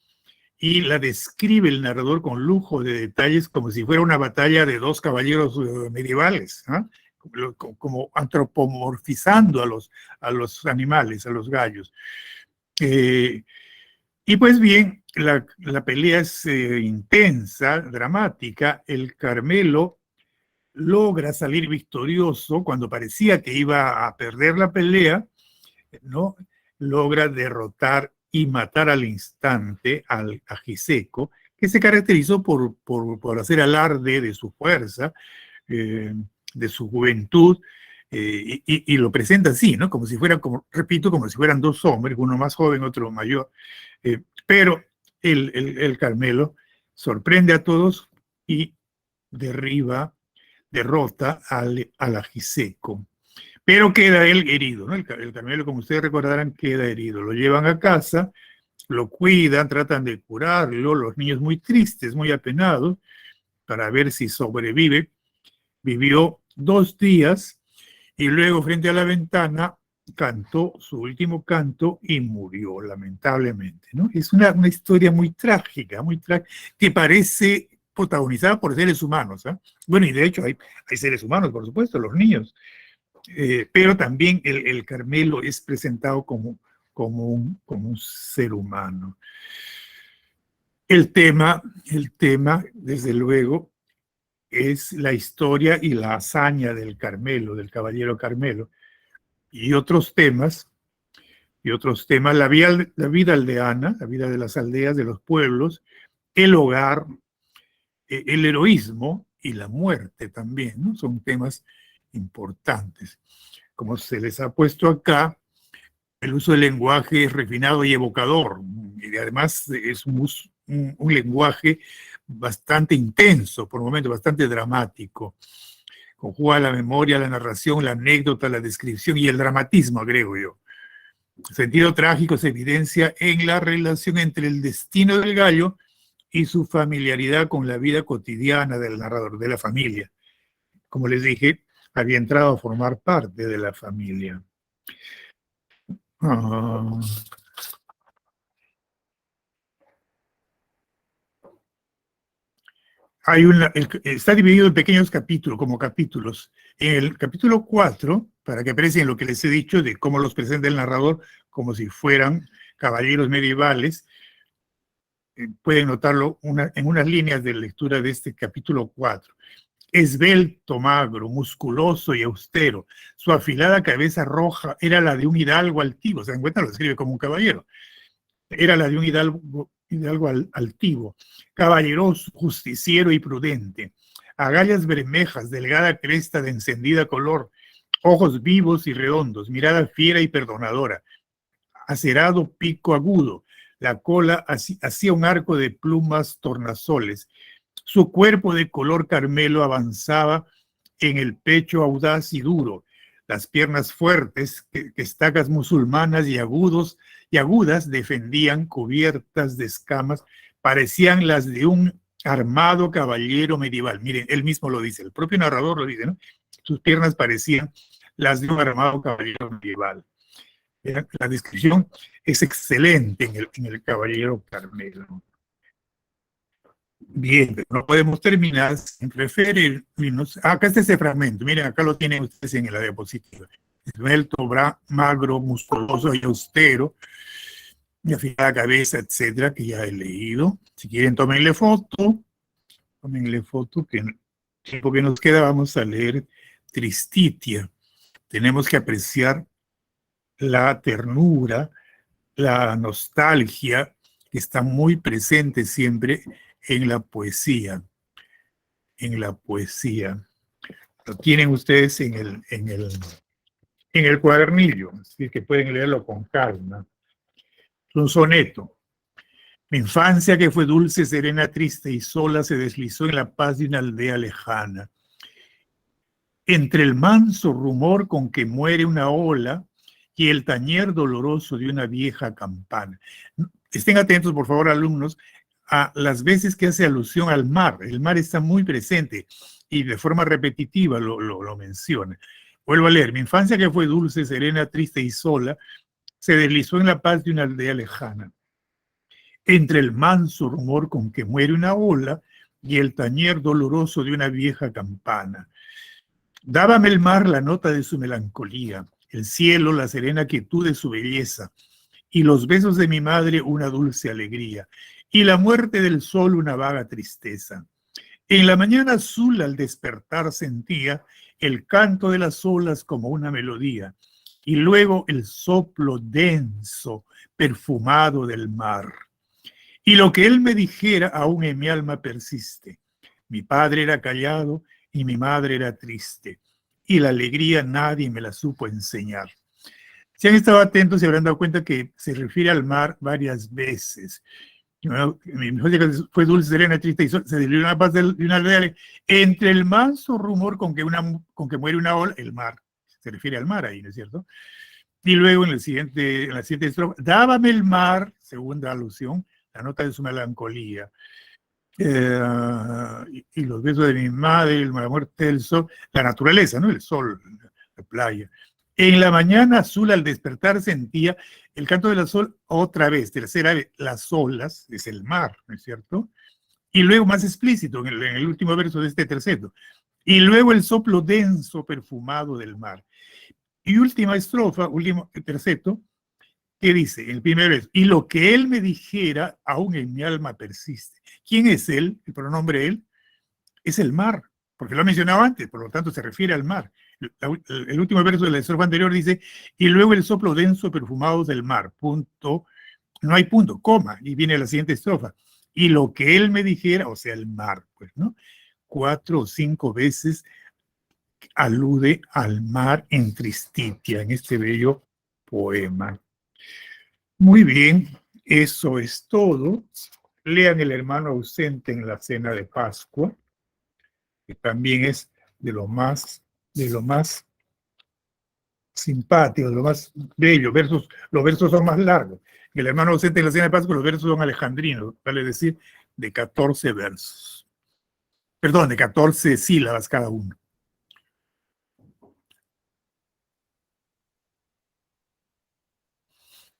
y la describe el narrador con lujo de detalles como si fuera una batalla de dos caballeros medievales, ¿eh? Como antropomorfizando a los animales, a los gallos. Y pues bien, la pelea es intensa, dramática. El Carmelo logra salir victorioso cuando parecía que iba a perder la pelea, ¿no? Logra derrotar y matar al instante al ajiseco, que se caracterizó por hacer alarde de su fuerza, de su juventud, y lo presenta así, ¿no? Como si fueran, repito, como si fueran dos hombres, uno más joven, otro mayor. Pero el Carmelo sorprende a todos y derrota al ajiseco. Pero queda él herido, ¿no? El Carmelo, como ustedes recordarán, queda herido. Lo llevan a casa, lo cuidan, tratan de curarlo, los niños muy tristes, muy apenados, para ver si sobrevive. Vivió 2 días y luego frente a la ventana cantó su último canto y murió, lamentablemente, ¿no? Es una historia muy trágica, que parece protagonizada por seres humanos, ¿eh? Bueno, y de hecho hay seres humanos, por supuesto, los niños, pero también el Carmelo es presentado como un ser humano. El tema, desde luego, es la historia y la hazaña del Carmelo, del caballero Carmelo, y otros temas, la vida aldeana, la vida de las aldeas, de los pueblos, el hogar, el heroísmo y la muerte también, ¿no? Son temas importantes. Como se les ha puesto acá, el uso del lenguaje es refinado y evocador, y además es un lenguaje bastante intenso, por momentos bastante dramático. Conjuga la memoria, la narración, la anécdota, la descripción y el dramatismo, agrego yo. El sentido trágico se evidencia en la relación entre el destino del gallo y su familiaridad con la vida cotidiana del narrador, de la familia. Como les dije, había entrado a formar parte de la familia. Está dividido en pequeños capítulos, como capítulos. En el capítulo 4, para que aprecien lo que les he dicho de cómo los presenta el narrador como si fueran caballeros medievales, pueden notarlo en unas líneas de lectura de este capítulo 4. Esbelto, magro, musculoso y austero, su afilada cabeza roja era la de un hidalgo altivo, se dan cuenta, lo describe como un caballero. Era la de un y de algo altivo, caballeroso, justiciero y prudente, agallas bermejas, delgada cresta de encendida color, ojos vivos y redondos, mirada fiera y perdonadora, acerado pico agudo, la cola hacía un arco de plumas tornasoles, su cuerpo de color carmelo avanzaba en el pecho audaz y duro, las piernas fuertes, que estacas musulmanas y agudas defendían cubiertas de escamas, parecían las de un armado caballero medieval. Miren, él mismo lo dice, el propio narrador lo dice, ¿no? Sus piernas parecían las de un armado caballero medieval. La descripción es excelente en el Caballero Carmelo. Bien, pero no podemos terminar sin referirnos. Acá está ese fragmento, miren, acá lo tienen ustedes en la diapositiva. Esbelto, magro, musculoso y austero, y afilada cabeza, etcétera, que ya he leído. Si quieren, tómenle foto, que en el tiempo que nos queda vamos a leer Tristitia. Tenemos que apreciar la ternura, la nostalgia, que está muy presente siempre en la poesía. En la poesía. Lo tienen ustedes en el cuadernillo, así que pueden leerlo con calma. Es un soneto. Mi infancia, que fue dulce, serena, triste y sola, se deslizó en la paz de una aldea lejana. Entre el manso rumor con que muere una ola y el tañer doloroso de una vieja campana. Estén atentos, por favor, alumnos, a las veces que hace alusión al mar. El mar está muy presente y de forma repetitiva lo menciona. Vuelvo a leer. Mi infancia, que fue dulce, serena, triste y sola, se deslizó en la paz de una aldea lejana. Entre el manso rumor con que muere una ola y el tañer doloroso de una vieja campana. Dábame el mar la nota de su melancolía, el cielo la serena quietud de su belleza, y los besos de mi madre una dulce alegría, y la muerte del sol una vaga tristeza. En la mañana azul al despertar sentía el canto de las olas como una melodía, y luego el soplo denso, perfumado del mar. Y lo que él me dijera aún en mi alma persiste. Mi padre era callado y mi madre era triste, y la alegría nadie me la supo enseñar. Si han estado atentos se habrán dado cuenta que se refiere al mar varias veces. Mi infancia fue dulce, serena, triste y se deslió una paz de una aldea. Entre el manso rumor con que muere una ola, el mar, se refiere al mar ahí, ¿no es cierto? Y luego en la siguiente estrofa, dábame el mar, segunda alusión, la nota de su melancolía. Y los besos de mi madre, la muerte del sol, la naturaleza, ¿no? El sol, la playa. En la mañana azul al despertar sentía el canto del sol otra vez, tercera vez, las olas, es el mar, ¿no es cierto? Y luego más explícito, en el último verso de este terceto. Y luego el soplo denso, perfumado del mar. Y última estrofa, último terceto, ¿qué dice? El primer verso. Y lo que él me dijera, aún en mi alma persiste. ¿Quién es él? El pronombre él es el mar, porque lo he mencionado antes, por lo tanto se refiere al mar. El último verso de la estrofa anterior dice, y luego el soplo denso perfumado del mar, punto, no hay punto, coma, y viene la siguiente estrofa. Y lo que él me dijera, o sea, el mar, pues, ¿no? 4 o 5 veces alude al mar en Tristitia, en este bello poema. Muy bien, eso es todo. Lean El hermano ausente en la cena de Pascua, que también es de lo más simpático, de lo más bello. Los versos son más largos. El hermano ausente en la cena de Pascua, los versos son alejandrinos, vale decir, de 14 versos. Perdón, de 14 sílabas cada uno.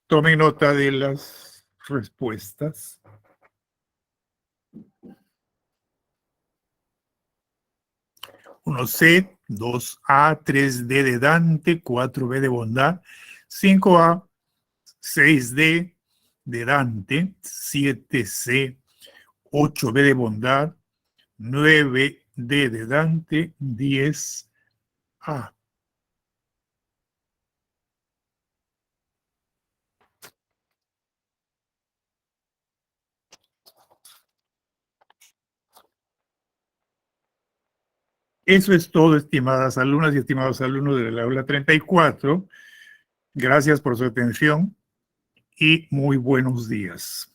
Tomen nota de las respuestas. 1C, 2A, 3D de Dante, 4B de bondad, 5A, 6D de Dante, 7C, 8B de bondad, 9D de Dante, 10A. Eso es todo, estimadas alumnas y estimados alumnos del aula 34. Gracias por su atención y muy buenos días.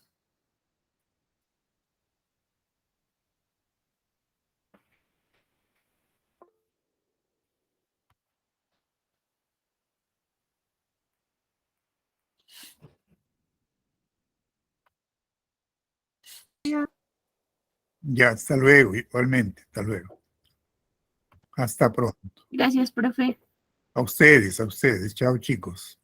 Ya, hasta luego, igualmente, hasta luego. Hasta pronto. Gracias, profe. A ustedes, a ustedes. Chao, chicos.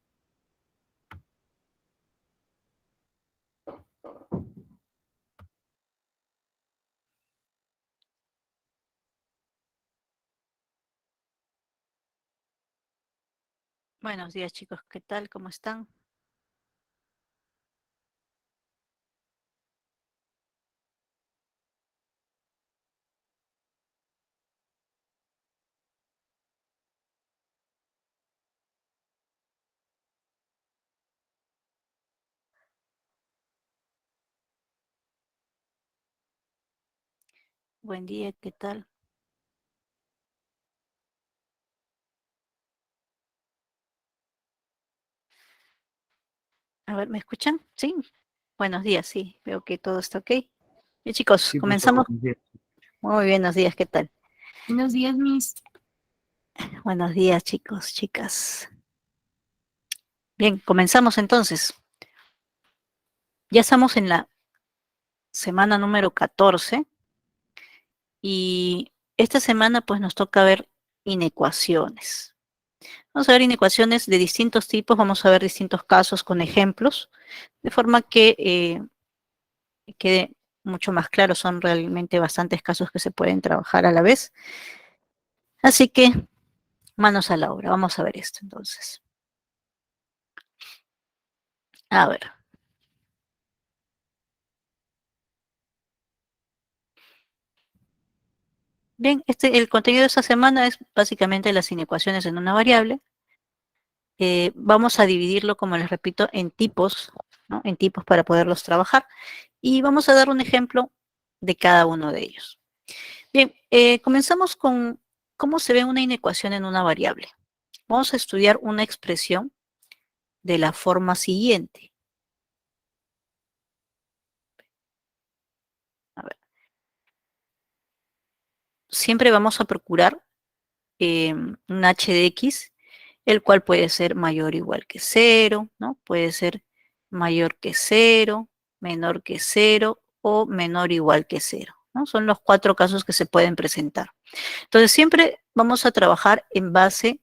Buenos días, chicos. ¿Qué tal? ¿Cómo están? Buen día, ¿qué tal? A ver, ¿me escuchan? Sí. Buenos días, sí. Veo que todo está ok. Bien, chicos, Sí, comenzamos. bien. Muy buenos días, ¿qué tal? Buenos días, Miss. Buenos días, chicos, chicas. Bien, comenzamos entonces. Ya estamos en la semana número 14 y esta semana pues nos toca ver inecuaciones. Vamos a ver inecuaciones de distintos tipos, vamos a ver distintos casos con ejemplos, de forma que quede mucho más claro, son realmente bastantes casos que se pueden trabajar a la vez. Así que, manos a la obra, vamos a ver esto entonces. A ver. Bien, el contenido de esta semana es básicamente las inecuaciones en una variable. Vamos a dividirlo, como les repito, en tipos, ¿no? En tipos para poderlos trabajar. Y vamos a dar un ejemplo de cada uno de ellos. Bien, comenzamos con cómo se ve una inecuación en una variable. Vamos a estudiar una expresión de la forma siguiente. A ver. Siempre vamos a procurar un h de x, el cual puede ser mayor o igual que 0, ¿no? Puede ser mayor que 0, menor que 0 o menor o igual que 0, ¿no? Son los 4 casos que se pueden presentar. Entonces, siempre vamos a trabajar en base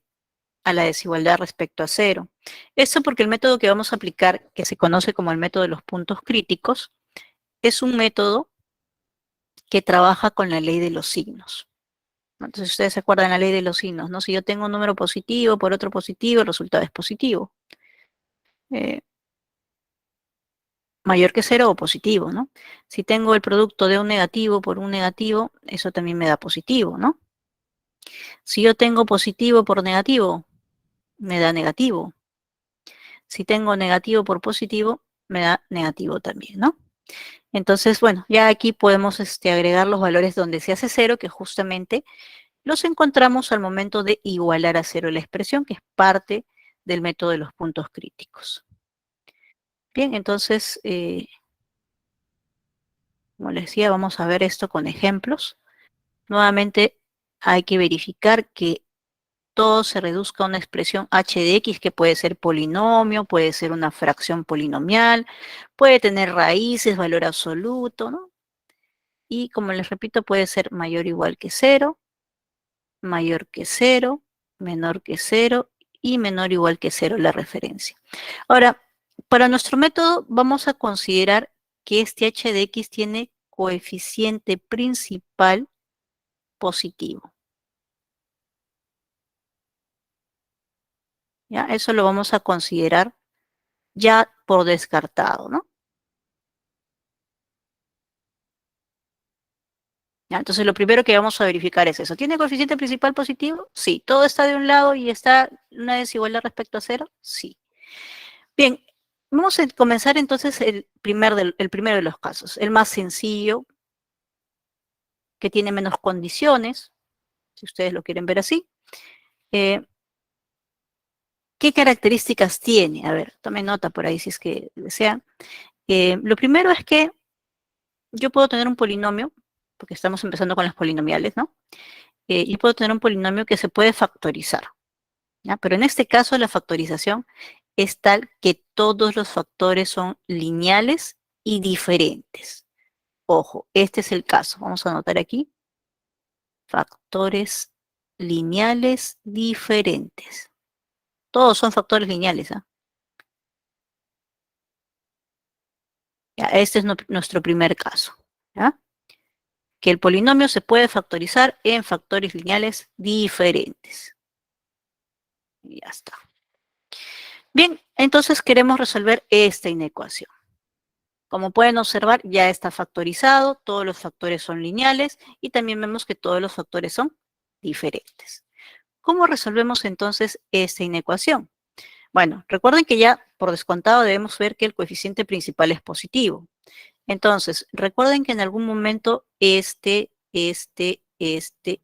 a la desigualdad respecto a 0. Esto porque el método que vamos a aplicar, que se conoce como el método de los puntos críticos, es un método que trabaja con la ley de los signos. Entonces, ustedes se acuerdan la ley de los signos, ¿no? Si yo tengo un número positivo por otro positivo, el resultado es positivo. Mayor que 0 o positivo, ¿no? Si tengo el producto de un negativo por un negativo, eso también me da positivo, ¿no? Si yo tengo positivo por negativo, me da negativo. Si tengo negativo por positivo, me da negativo también, ¿no? Entonces, bueno, ya aquí podemos agregar los valores donde se hace 0, que justamente los encontramos al momento de igualar a 0 la expresión, que es parte del método de los puntos críticos. Bien, entonces, como les decía, vamos a ver esto con ejemplos. Nuevamente, hay que verificar que todo se reduzca a una expresión h de x, que puede ser polinomio, puede ser una fracción polinomial, puede tener raíces, valor absoluto, ¿no? Y como les repito, puede ser mayor o igual que 0, mayor que 0, menor que 0 y menor o igual que 0 la referencia. Ahora, para nuestro método vamos a considerar que este h de x tiene coeficiente principal positivo. ¿Ya? Eso lo vamos a considerar ya por descartado, ¿no? ¿Ya? Entonces, lo primero que vamos a verificar es eso. ¿Tiene coeficiente principal positivo? Sí. ¿Todo está de un lado y está una desigualdad respecto a 0? Sí. Bien, vamos a comenzar entonces el primero de los casos, el más sencillo, que tiene menos condiciones, si ustedes lo quieren ver así. ¿Qué características tiene? A ver, tomen nota por ahí si es que desean. Lo primero es que yo puedo tener un polinomio, porque estamos empezando con las polinomiales, ¿no? Yo puedo tener un polinomio que se puede factorizar, ¿ya? Pero en este caso la factorización es tal que todos los factores son lineales y diferentes. Ojo, este es el caso. Vamos a anotar aquí. Factores lineales diferentes. Todos son factores lineales, ¿ah? Ya, este es nuestro primer caso, ¿ya? Que el polinomio se puede factorizar en factores lineales diferentes. Y ya está. Bien, entonces queremos resolver esta inecuación. Como pueden observar, ya está factorizado, todos los factores son lineales y también vemos que todos los factores son diferentes. ¿Cómo resolvemos entonces esta inecuación? Bueno, recuerden que ya por descontado debemos ver que el coeficiente principal es positivo. Entonces, recuerden que en algún momento este y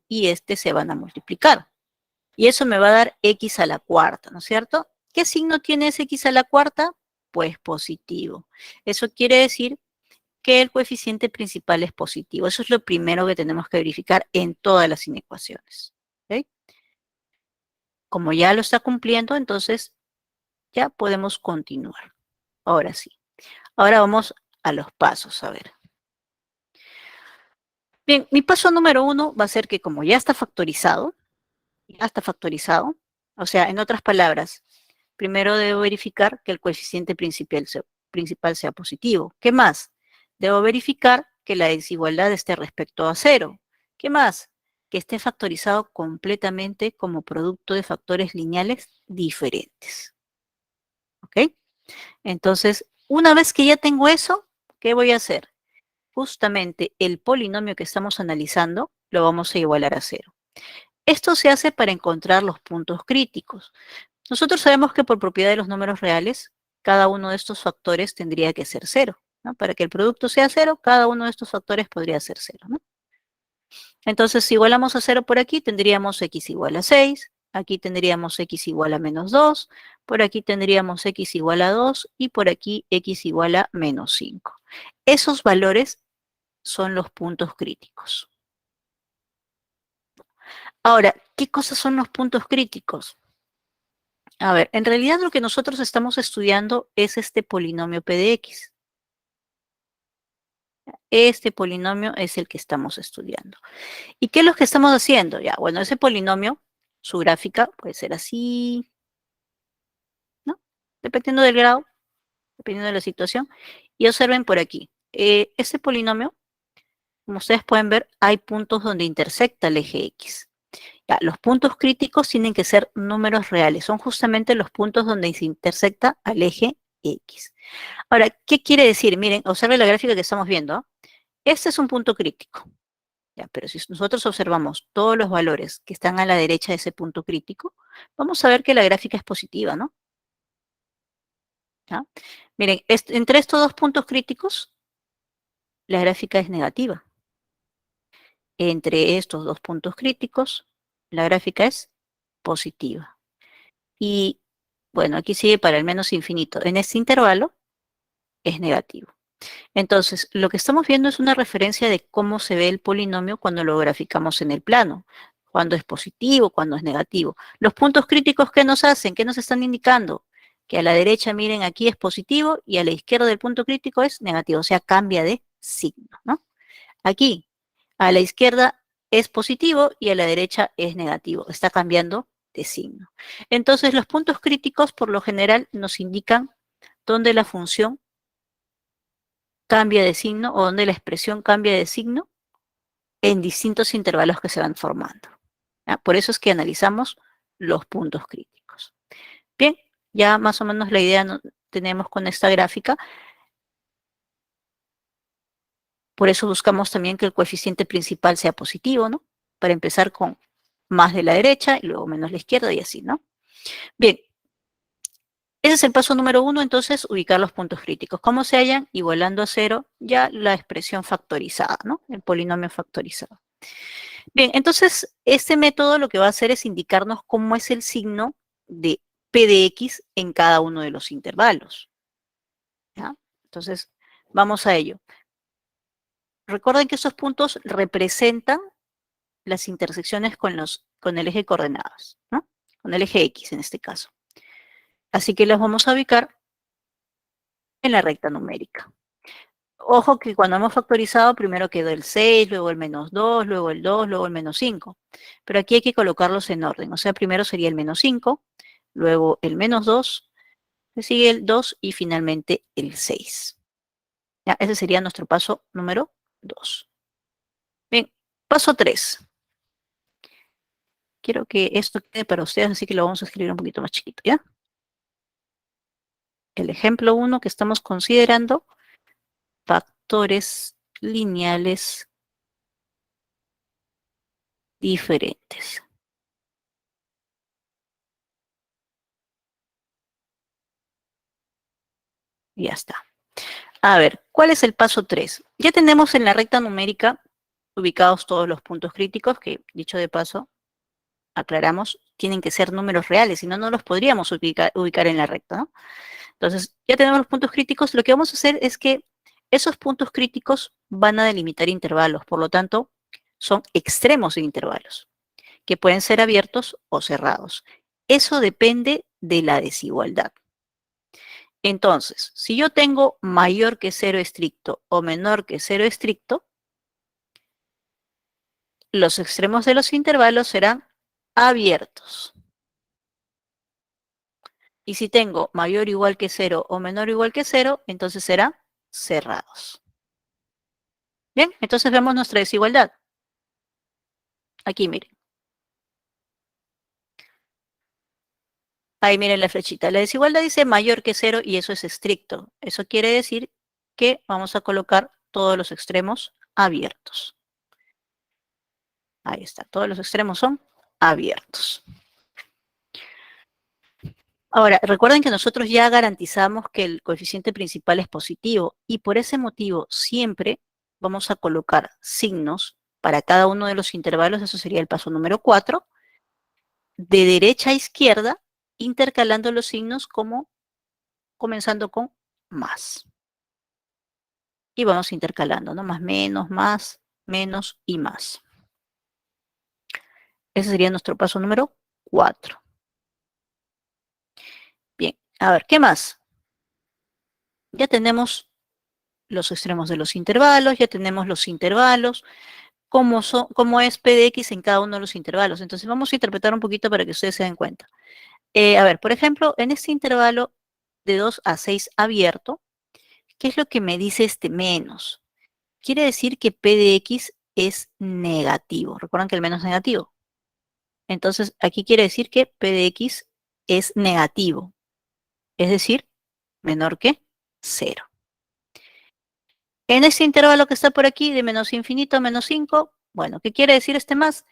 este se van a multiplicar. Y eso me va a dar x a la cuarta, ¿no es cierto? ¿Qué signo tiene ese x a la cuarta? Pues positivo. Eso quiere decir que el coeficiente principal es positivo. Eso es lo primero que tenemos que verificar en todas las inecuaciones. ¿Okay? Como ya lo está cumpliendo, entonces ya podemos continuar. Ahora sí. Ahora vamos a los pasos, a ver. Bien, mi paso número 1 va a ser que como ya está factorizado, o sea, en otras palabras, primero debo verificar que el coeficiente principal sea positivo. ¿Qué más? Debo verificar que la desigualdad esté respecto a 0. ¿Qué más? Que esté factorizado completamente como producto de factores lineales diferentes. ¿Ok? Entonces, una vez que ya tengo eso, ¿qué voy a hacer? Justamente el polinomio que estamos analizando lo vamos a igualar a 0. Esto se hace para encontrar los puntos críticos. Nosotros sabemos que por propiedad de los números reales, cada uno de estos factores tendría que ser 0, ¿no? Para que el producto sea 0, cada uno de estos factores podría ser 0, ¿no? Entonces, si igualamos a 0 por aquí, tendríamos x igual a 6, aquí tendríamos x igual a menos 2, por aquí tendríamos x igual a 2 y por aquí x igual a menos 5. Esos valores son los puntos críticos. Ahora, ¿qué cosas son los puntos críticos? A ver, en realidad lo que nosotros estamos estudiando es este polinomio p de x. Este polinomio es el que estamos estudiando. ¿Y qué es lo que estamos haciendo? Ya, bueno, ese polinomio, su gráfica puede ser así, ¿no? Dependiendo del grado, dependiendo de la situación. Y observen por aquí, este polinomio, como ustedes pueden ver, hay puntos donde intersecta el eje x. Ya, los puntos críticos tienen que ser números reales, son justamente los puntos donde se intersecta al eje x. Ahora, ¿qué quiere decir? Miren, observen la gráfica que estamos viendo. Este es un punto crítico. Ya, pero si nosotros observamos todos los valores que están a la derecha de ese punto crítico, vamos a ver que la gráfica es positiva, ¿no? ¿Ya? Miren, entre estos dos puntos críticos, la gráfica es negativa. Entre estos dos puntos críticos, la gráfica es positiva. Y bueno, aquí sigue para el menos infinito. En este intervalo es negativo. Entonces, lo que estamos viendo es una referencia de cómo se ve el polinomio cuando lo graficamos en el plano. Cuando es positivo, cuando es negativo. Los puntos críticos, ¿qué nos hacen? ¿Qué nos están indicando? Que a la derecha, miren, aquí es positivo y a la izquierda del punto crítico es negativo. O sea, cambia de signo, ¿no? Aquí, a la izquierda es positivo y a la derecha es negativo. Está cambiando de signo. Entonces, los puntos críticos, por lo general, nos indican dónde la función cambia de signo o donde la expresión cambia de signo en distintos intervalos que se van formando. ¿Ya? Por eso es que analizamos los puntos críticos. Bien, ya más o menos la idea tenemos con esta gráfica. Por eso buscamos también que el coeficiente principal sea positivo, ¿no? Para empezar con más de la derecha y luego menos la izquierda y así, ¿no? Bien, ese es el paso número 1, entonces, ubicar los puntos críticos. ¿Cómo se hallan? Igualando a 0 ya la expresión factorizada, ¿no? El polinomio factorizado. Bien, entonces este método lo que va a hacer es indicarnos cómo es el signo de P de X en cada uno de los intervalos. ¿Ya? Entonces, vamos a ello. Recuerden que estos puntos representan las intersecciones con el eje de coordenadas, ¿no? Con el eje X en este caso. Así que los vamos a ubicar en la recta numérica. Ojo que cuando hemos factorizado, primero quedó el 6, luego el -2, luego el 2, luego el -5. Pero aquí hay que colocarlos en orden. O sea, primero sería el -5, luego el -2, le sigue el 2 y finalmente el 6. ¿Ya? Ese sería nuestro paso número 2. Bien, paso 3. Quiero que esto quede para ustedes, así que lo vamos a escribir un poquito más chiquito, ¿ya? El ejemplo 1 que estamos considerando, factores lineales diferentes. Ya está. A ver, ¿cuál es el paso 3? Ya tenemos en la recta numérica ubicados todos los puntos críticos, que dicho de paso, aclaramos, tienen que ser números reales, si no, no los podríamos ubicar en la recta, ¿no? Entonces, ya tenemos los puntos críticos. Lo que vamos a hacer es que esos puntos críticos van a delimitar intervalos, por lo tanto, son extremos de intervalos, que pueden ser abiertos o cerrados. Eso depende de la desigualdad. Entonces, si yo tengo mayor que 0 estricto o menor que 0 estricto, los extremos de los intervalos serán abiertos. Y si tengo mayor o igual que 0 o menor o igual que 0, entonces serán cerrados. Bien, entonces vemos nuestra desigualdad. Aquí miren. Ahí miren la flechita. La desigualdad dice mayor que 0 y eso es estricto. Eso quiere decir que vamos a colocar todos los extremos abiertos. Ahí está, todos los extremos son abiertos. Ahora, recuerden que nosotros ya garantizamos que el coeficiente principal es positivo y por ese motivo siempre vamos a colocar signos para cada uno de los intervalos, eso sería el paso número 4, de derecha a izquierda, intercalando los signos como comenzando con más. Y vamos intercalando, ¿no? Más, menos y más. Ese sería nuestro paso número 4. Bien, a ver, ¿qué más? Ya tenemos los extremos de los intervalos, ya tenemos los intervalos, cómo es P de X en cada uno de los intervalos. Entonces vamos a interpretar un poquito para que ustedes se den cuenta. A ver, por ejemplo, en este intervalo de 2 a 6 abierto, ¿qué es lo que me dice este menos? Quiere decir que P de X es negativo. ¿Recuerdan que el menos es negativo? Entonces, aquí quiere decir que P de X es negativo, es decir, menor que 0. En este intervalo que está por aquí, de menos infinito a menos 5, bueno, ¿qué quiere decir este más?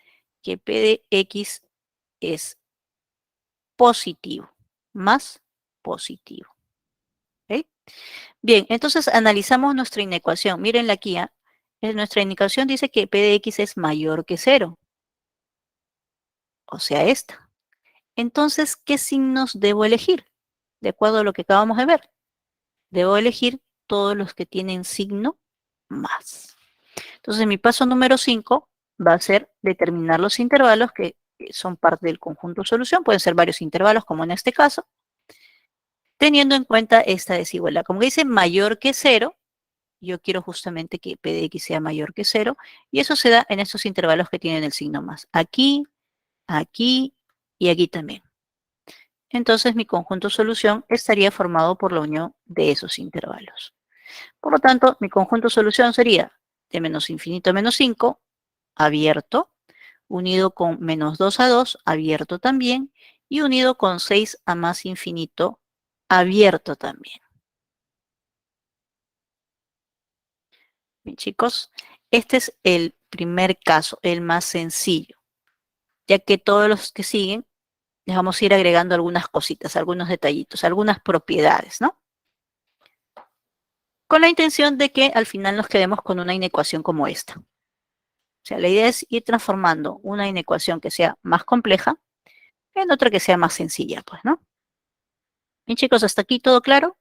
Que P de X es positivo, más positivo. ¿Okay? Bien, entonces analizamos nuestra inecuación. Mírenla aquí, ¿eh? Nuestra inecuación dice que P de X es mayor que 0, o sea, esta. Entonces, ¿qué signos debo elegir? De acuerdo a lo que acabamos de ver. Debo elegir todos los que tienen signo más. Entonces, mi paso número 5 va a ser determinar los intervalos que son parte del conjunto solución. Pueden ser varios intervalos, como en este caso, teniendo en cuenta esta desigualdad. Como dice mayor que 0, yo quiero justamente que P de X sea mayor que 0, y eso se da en estos intervalos que tienen el signo más. Aquí, aquí y aquí también. Entonces mi conjunto solución estaría formado por la unión de esos intervalos. Por lo tanto, mi conjunto solución sería de menos infinito a menos 5, abierto, unido con menos 2 a 2, abierto también, y unido con 6 a más infinito, abierto también. Bien, chicos, este es el primer caso, el más sencillo, ya que todos los que siguen les vamos a ir agregando algunas cositas, algunos detallitos, algunas propiedades, ¿no? Con la intención de que al final nos quedemos con una inecuación como esta. O sea, la idea es ir transformando una inecuación que sea más compleja en otra que sea más sencilla, pues, ¿no? Bien, chicos, ¿hasta aquí todo claro?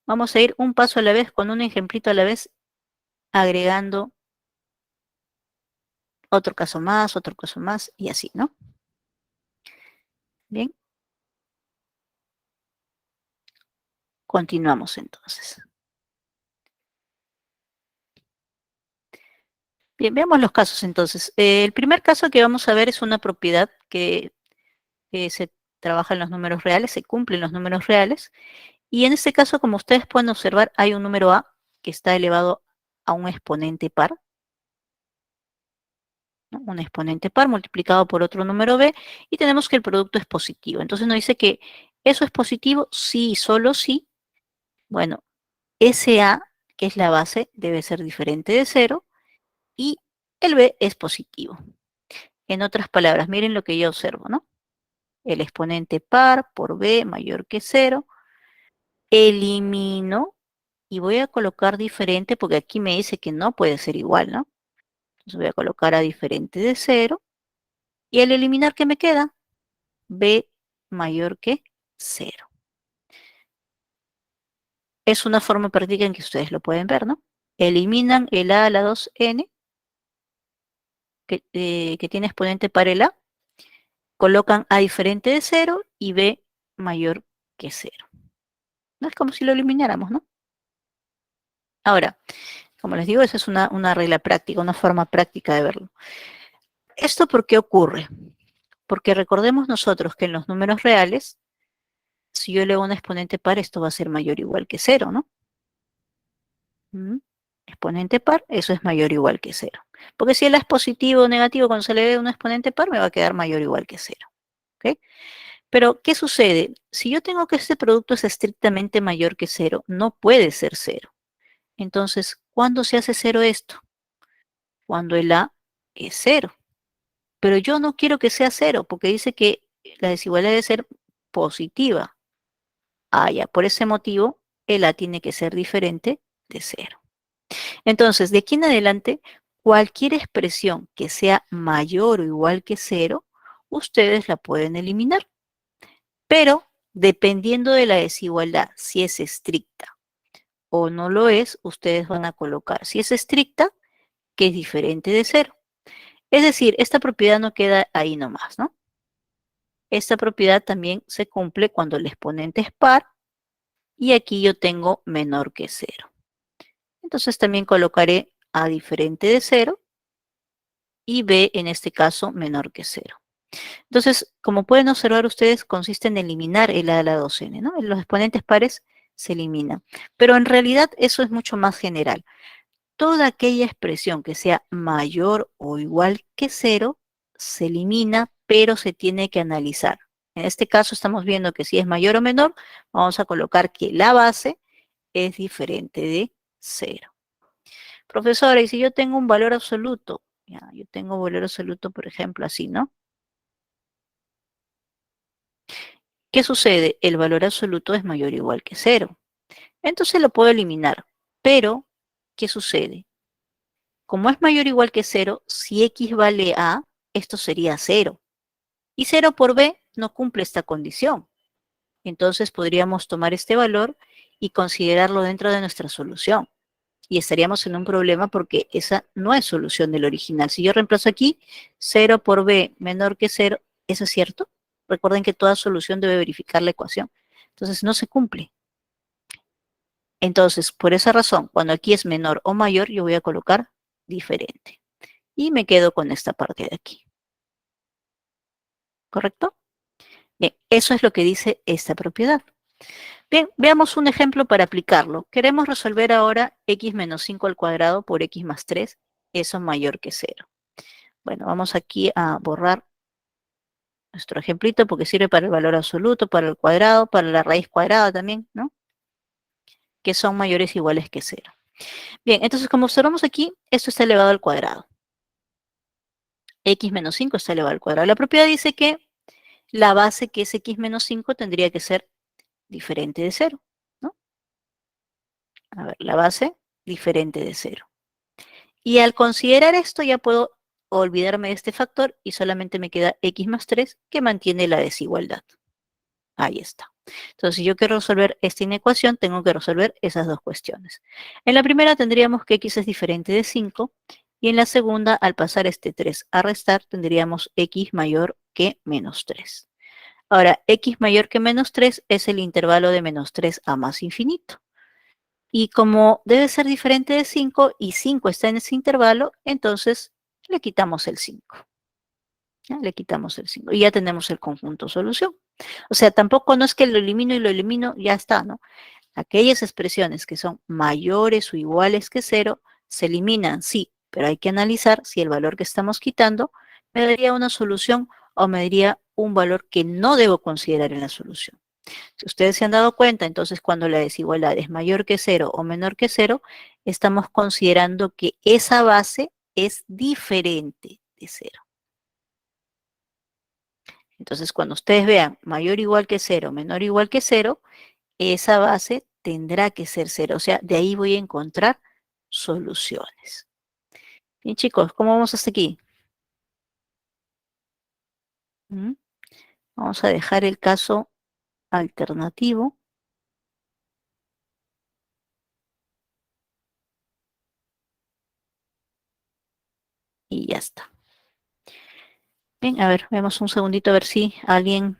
Vamos a ir un paso a la vez, con un ejemplito a la vez, agregando otro caso más, y así, ¿no? Bien. Continuamos entonces. Bien, veamos los casos entonces. El primer caso que vamos a ver es una propiedad que se trabaja en los números reales, se cumplen los números reales. Y en este caso, como ustedes pueden observar, hay un número a que está elevado a un exponente par, ¿no? Un exponente par multiplicado por otro número b, y tenemos que el producto es positivo. Entonces nos dice que eso es positivo si y solo si, bueno, ese a, que es la base, debe ser diferente de 0, y el b es positivo. En otras palabras, miren lo que yo observo, ¿no? El exponente par por b mayor que 0, elimino y voy a colocar diferente porque aquí me dice que no puede ser igual, ¿no? Entonces voy a colocar a diferente de 0 y al eliminar, ¿qué me queda? B mayor que 0. Es una forma práctica en que ustedes lo pueden ver, ¿no? Eliminan el a la 2n que tiene exponente par el a, colocan a diferente de 0 y b mayor que 0. No es como si lo elimináramos, ¿no? Ahora, como les digo, esa es una regla práctica, una forma práctica de verlo. ¿Esto por qué ocurre? Porque recordemos nosotros que en los números reales, si yo elevo un exponente par, esto va a ser mayor o igual que 0, ¿no? Exponente par, eso es mayor o igual que 0. Porque si el a es positivo o negativo, cuando se le ve un exponente par, me va a quedar mayor o igual que 0. ¿Ok? Pero, ¿qué sucede? Si yo tengo que este producto es estrictamente mayor que 0, no puede ser 0. Entonces, ¿cuándo se hace 0 esto? Cuando el a es 0. Pero yo no quiero que sea 0, porque dice que la desigualdad debe ser positiva. Ah, ya, por ese motivo, el a tiene que ser diferente de 0. Entonces, de aquí en adelante, cualquier expresión que sea mayor o igual que 0, ustedes la pueden eliminar. Pero, dependiendo de la desigualdad, si es estricta o no lo es, ustedes van a colocar, si es estricta, que es diferente de 0. Es decir, esta propiedad no queda ahí nomás, ¿no? Esta propiedad también se cumple cuando el exponente es par y aquí yo tengo menor que 0. Entonces también colocaré a diferente de 0 y b en este caso menor que 0. Entonces, como pueden observar ustedes, consiste en eliminar el a a la 2n, ¿no? Los exponentes pares se eliminan. Pero en realidad eso es mucho más general. Toda aquella expresión que sea mayor o igual que 0 se elimina, pero se tiene que analizar. En este caso estamos viendo que si es mayor o menor, vamos a colocar que la base es diferente de 0. Profesora, ¿y si yo tengo un valor absoluto? Ya, yo tengo un valor absoluto, por ejemplo, así, ¿no? ¿Qué sucede? El valor absoluto es mayor o igual que 0. Entonces lo puedo eliminar. Pero, ¿qué sucede? Como es mayor o igual que 0, si x vale a, esto sería 0. Y 0 por b no cumple esta condición. Entonces podríamos tomar este valor y considerarlo dentro de nuestra solución. Y estaríamos en un problema porque esa no es solución del original. Si yo reemplazo aquí 0 por b menor que 0, ¿eso es cierto? Recuerden que toda solución debe verificar la ecuación. Entonces no se cumple. Entonces, por esa razón, cuando aquí es menor o mayor, yo voy a colocar diferente. Y me quedo con esta parte de aquí. ¿Correcto? Bien, eso es lo que dice esta propiedad. Bien, veamos un ejemplo para aplicarlo. Queremos resolver ahora x menos 5 al cuadrado por x más 3, eso mayor que 0. Bueno, vamos aquí a borrar nuestro ejemplito porque sirve para el valor absoluto, para el cuadrado, para la raíz cuadrada también, ¿no? Que son mayores o iguales que 0. Bien, entonces como observamos aquí, esto está elevado al cuadrado. X menos 5 está elevado al cuadrado. La propiedad dice que la base, que es x menos 5, tendría que ser diferente de 0, ¿no? A ver, la base diferente de 0. Y al considerar esto ya puedo olvidarme de este factor y solamente me queda x más 3 que mantiene la desigualdad. Ahí está. Entonces, si yo quiero resolver esta inecuación, tengo que resolver esas dos cuestiones. En la primera tendríamos que x es diferente de 5 y en la segunda, al pasar este 3 a restar, tendríamos x mayor que menos 3. Ahora, x mayor que menos 3 es el intervalo de menos 3 a más infinito. Y como debe ser diferente de 5 y 5 está en ese intervalo, entonces le quitamos el 5. ¿Ya? Le quitamos el 5 y ya tenemos el conjunto solución. O sea, tampoco no es que lo elimino y lo elimino, ya está, ¿no? Aquellas expresiones que son mayores o iguales que 0 se eliminan, sí, pero hay que analizar si el valor que estamos quitando me daría una solución o me daría un valor que no debo considerar en la solución. Si ustedes se han dado cuenta, entonces cuando la desigualdad es mayor que 0 o menor que 0, estamos considerando que esa base es diferente de 0. Entonces, cuando ustedes vean mayor o igual que 0, menor o igual que 0, esa base tendrá que ser 0. O sea, de ahí voy a encontrar soluciones. Bien, chicos, ¿cómo vamos hasta aquí? Vamos a dejar el caso alternativo. Y ya está. Bien, a ver, vemos un segundito a ver si alguien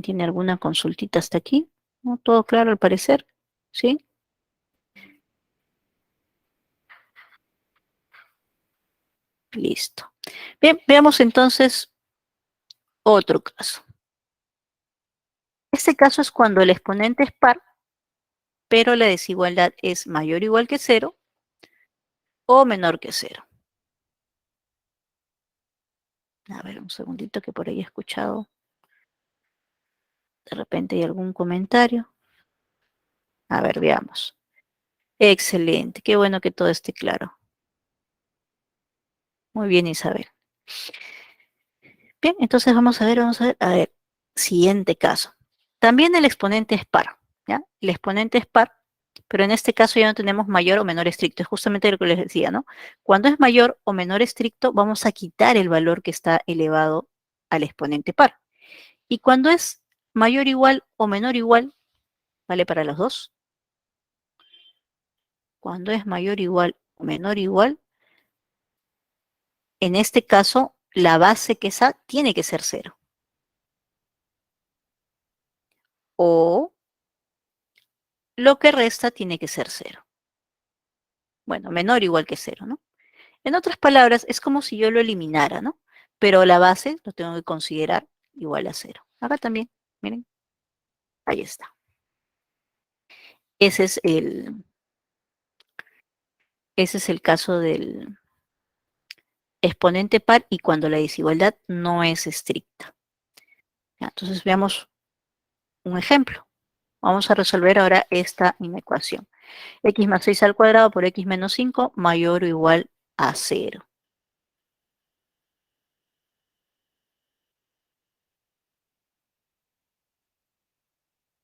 tiene alguna consultita hasta aquí. ¿No? Todo claro al parecer. ¿Sí? Listo. Bien, veamos entonces otro caso. Este caso es cuando el exponente es par, pero la desigualdad es mayor o igual que 0 o menor que 0. A ver, un segundito que por ahí he escuchado. De repente hay algún comentario. A ver, veamos. Excelente, qué bueno que todo esté claro. Muy bien, Isabel. Bien, entonces vamos a ver. A ver, siguiente caso. También el exponente es par, ¿ya? El exponente es par, pero en este caso ya no tenemos mayor o menor estricto. Es justamente lo que les decía, ¿no? Cuando es mayor o menor estricto, vamos a quitar el valor que está elevado al exponente par. Y cuando es mayor igual o menor igual, ¿vale para los dos? Cuando es mayor igual o menor igual, en este caso, la base que es A tiene que ser 0. O lo que resta tiene que ser 0. Bueno, menor o igual que 0, ¿no? En otras palabras, es como si yo lo eliminara, ¿no? Pero la base lo tengo que considerar igual a 0. Acá también, miren, ahí está. Ese es el caso del exponente par y cuando la desigualdad no es estricta. Ya, entonces veamos un ejemplo. Vamos a resolver ahora esta inecuación. X más 6 al cuadrado por x menos 5 mayor o igual a 0.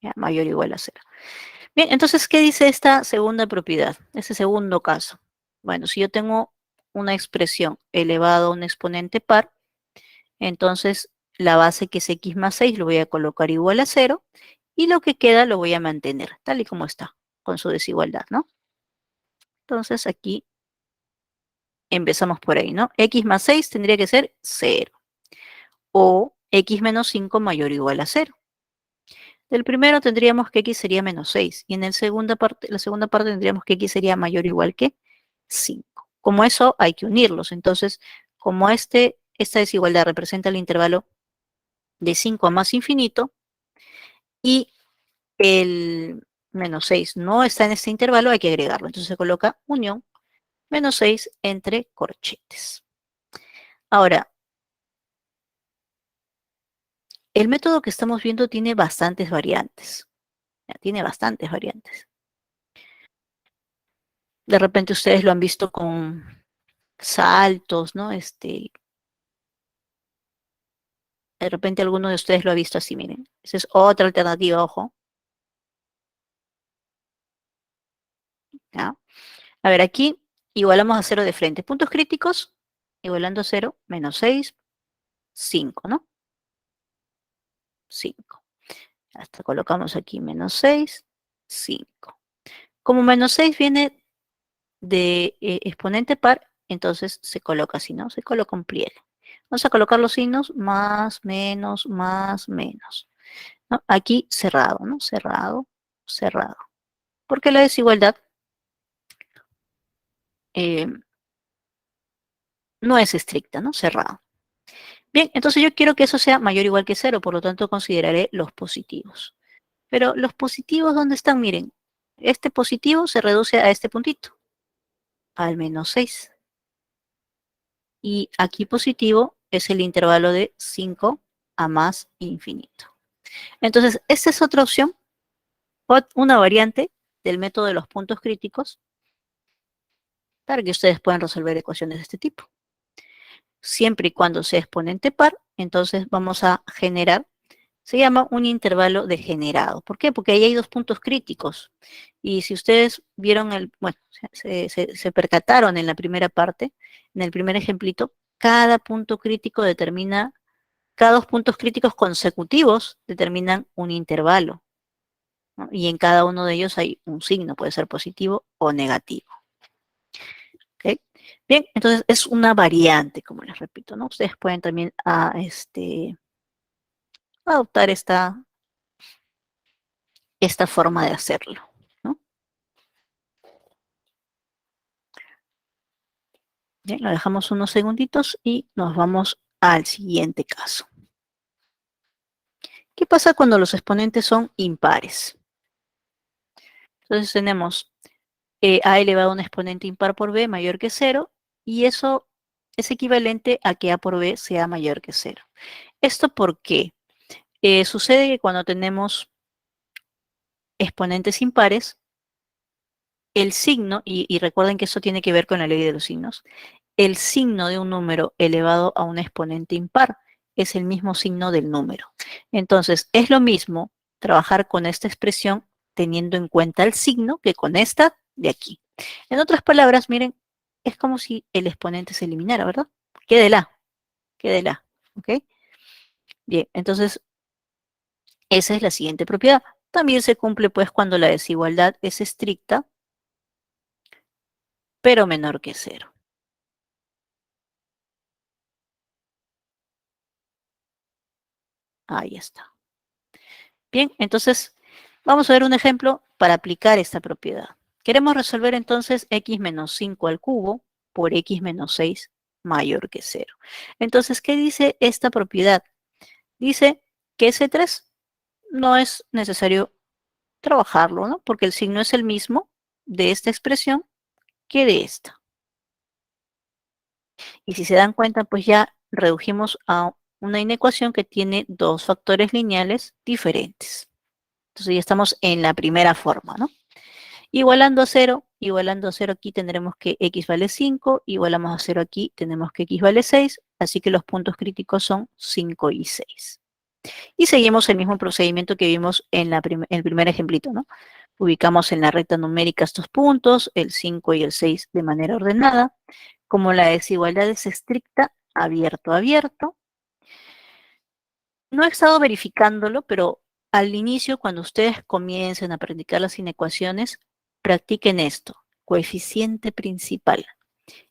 ¿Ya? Mayor o igual a 0. Bien, entonces, ¿qué dice esta segunda propiedad? Este segundo caso. Bueno, si yo tengo una expresión elevada a un exponente par, entonces la base que es x más 6 lo voy a colocar igual a 0 y lo que queda lo voy a mantener tal y como está, con su desigualdad, ¿no? Entonces aquí empezamos por ahí, ¿no? X más 6 tendría que ser 0 o x menos 5 mayor o igual a 0. Del primero tendríamos que x sería menos 6 y en la segunda parte tendríamos que x sería mayor o igual que 5. Como eso hay que unirlos, entonces como esta desigualdad representa el intervalo de 5 a más infinito y el menos 6 no está en este intervalo, hay que agregarlo. Entonces se coloca unión menos 6 entre corchetes. Ahora, el método que estamos viendo tiene bastantes variantes. Tiene bastantes variantes. De repente ustedes lo han visto con saltos, ¿no? De repente alguno de ustedes lo ha visto así, miren. Esa es otra alternativa, ojo. ¿Ya? A ver, aquí igualamos a 0 de frente. Puntos críticos, igualando a 0, menos 6, 5, ¿no? 5. Hasta colocamos aquí menos 6, 5. Como menos 6 viene de exponente par, entonces se coloca así, ¿no? Se coloca un pliegue. Vamos a colocar los signos más, menos, ¿no? Aquí cerrado, ¿no? Cerrado, cerrado. Porque la desigualdad eh, no es estricta, ¿no? Cerrado. Bien, entonces yo quiero que eso sea mayor o igual que 0, por lo tanto consideraré los positivos. Pero los positivos, ¿dónde están? Miren, este positivo se reduce a este puntito, al menos 6. Y aquí positivo es el intervalo de 5 a más infinito. Entonces, esta es otra opción, una variante del método de los puntos críticos para que ustedes puedan resolver ecuaciones de este tipo. Siempre y cuando sea exponente par, entonces vamos a generar, se llama un intervalo degenerado. ¿Por qué? Porque ahí hay dos puntos críticos. Y si ustedes vieron bueno, se percataron en la primera parte, en el primer ejemplito, cada punto crítico determina, cada dos puntos críticos consecutivos determinan un intervalo, ¿no? Y en cada uno de ellos hay un signo, puede ser positivo o negativo. ¿Okay? Bien, entonces es una variante, como les repito, ¿no? Ustedes pueden también adoptar esta forma de hacerlo, ¿no? Bien, lo dejamos unos segunditos y nos vamos al siguiente caso. ¿Qué pasa cuando los exponentes son impares? Entonces tenemos a elevado a un exponente impar por b mayor que 0, y eso es equivalente a que a por b sea mayor que 0. ¿Esto por qué? Sucede que cuando tenemos exponentes impares, el signo, y recuerden que eso tiene que ver con la ley de los signos, el signo de un número elevado a un exponente impar es el mismo signo del número. Entonces, es lo mismo trabajar con esta expresión teniendo en cuenta el signo que con esta de aquí. En otras palabras, miren, es como si el exponente se eliminara, ¿verdad? Quédela, ¿ok? Bien, entonces, esa es la siguiente propiedad. También se cumple, pues, cuando la desigualdad es estricta, pero menor que 0. Ahí está. Bien, entonces vamos a ver un ejemplo para aplicar esta propiedad. Queremos resolver entonces x menos 5 al cubo por x menos 6 mayor que 0. Entonces, ¿qué dice esta propiedad? Dice que ese 3 no es necesario trabajarlo, ¿no? Porque el signo es el mismo de esta expresión que de esta. Y si se dan cuenta, pues ya redujimos a una inecuación que tiene dos factores lineales diferentes. Entonces ya estamos en la primera forma, ¿no? Igualando a 0 aquí tendremos que x vale 5, igualamos a 0 aquí, tenemos que x vale 6, así que los puntos críticos son 5 y 6. Y seguimos el mismo procedimiento que vimos en el primer ejemplito, ¿no? Ubicamos en la recta numérica estos puntos, el 5 y el 6 de manera ordenada. Como la desigualdad es estricta, abierto, abierto. No he estado verificándolo, pero al inicio, cuando ustedes comiencen a practicar las inecuaciones, practiquen esto, coeficiente principal.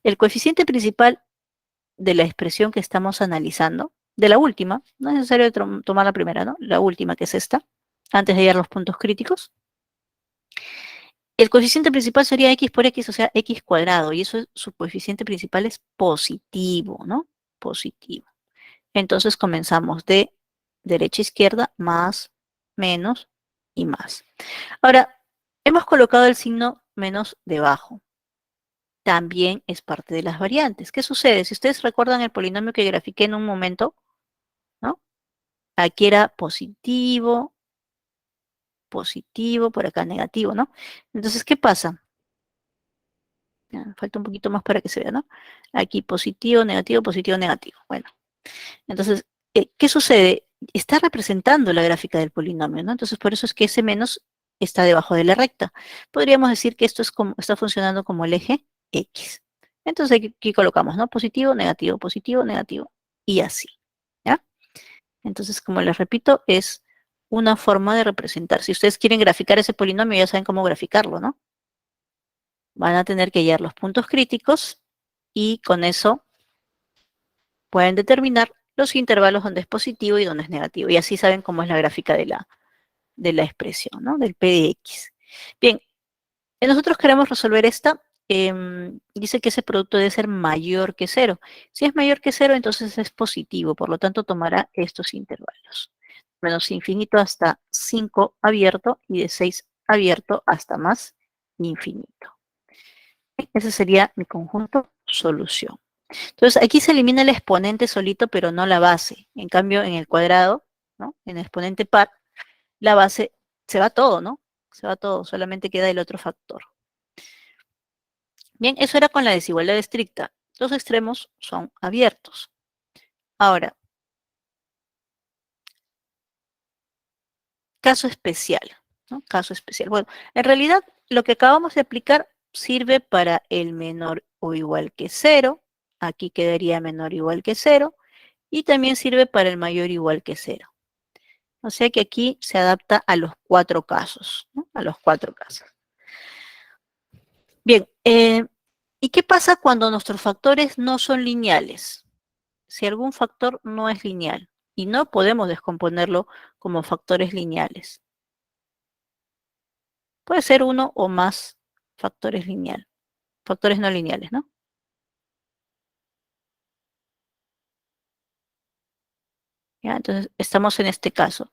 El coeficiente principal de la expresión que estamos analizando, de la última, no es necesario tomar la primera, ¿no? La última, que es esta, antes de llegar a los puntos críticos. El coeficiente principal sería x por x, o sea, x cuadrado, y eso, su coeficiente principal es positivo, ¿no? Positivo. Entonces comenzamos de derecha a izquierda, más, menos y más. Ahora, hemos colocado el signo menos debajo. También es parte de las variantes. ¿Qué sucede? Si ustedes recuerdan el polinomio que grafiqué en un momento, ¿no? Aquí era positivo, positivo, por acá negativo, ¿no? Entonces, ¿qué pasa? Ya, falta un poquito más para que se vea, ¿no? Aquí positivo, negativo, positivo, negativo. Bueno, entonces, ¿qué sucede? Está representando la gráfica del polinomio, ¿no? Entonces, por eso es que ese menos está debajo de la recta. Podríamos decir que esto es como, está funcionando como el eje X. Entonces aquí colocamos, ¿no? Positivo, negativo, y así, ¿ya? Entonces, como les repito, es una forma de representar. Si ustedes quieren graficar ese polinomio, ya saben cómo graficarlo, ¿no? Van a tener que hallar los puntos críticos y con eso pueden determinar los intervalos donde es positivo y donde es negativo. Y así saben cómo es la gráfica de la expresión, ¿no? Del P de X. Bien, nosotros queremos resolver esta. Dice que ese producto debe ser mayor que 0. Si es mayor que 0, entonces es positivo, por lo tanto tomará estos intervalos. Menos infinito hasta 5 abierto y de 6 abierto hasta más infinito. Ese sería mi conjunto solución. Entonces aquí se elimina el exponente solito, pero no la base. En cambio, en el cuadrado, ¿no? En el exponente par, la base se va todo, ¿no? Se va todo, solamente queda el otro factor. Bien, eso era con la desigualdad estricta. Los extremos son abiertos. Ahora, caso especial, ¿no? Caso especial. Bueno, en realidad lo que acabamos de aplicar sirve para el menor o igual que 0. Aquí quedaría menor o igual que 0. Y también sirve para el mayor o igual que 0. O sea que aquí se adapta a los 4 casos, ¿no? A los 4 casos. Bien, ¿y qué pasa cuando nuestros factores no son lineales? Si algún factor no es lineal y no podemos descomponerlo como factores lineales. Puede ser uno o más factores factores no lineales, ¿no? ¿Ya? Entonces, estamos en este caso.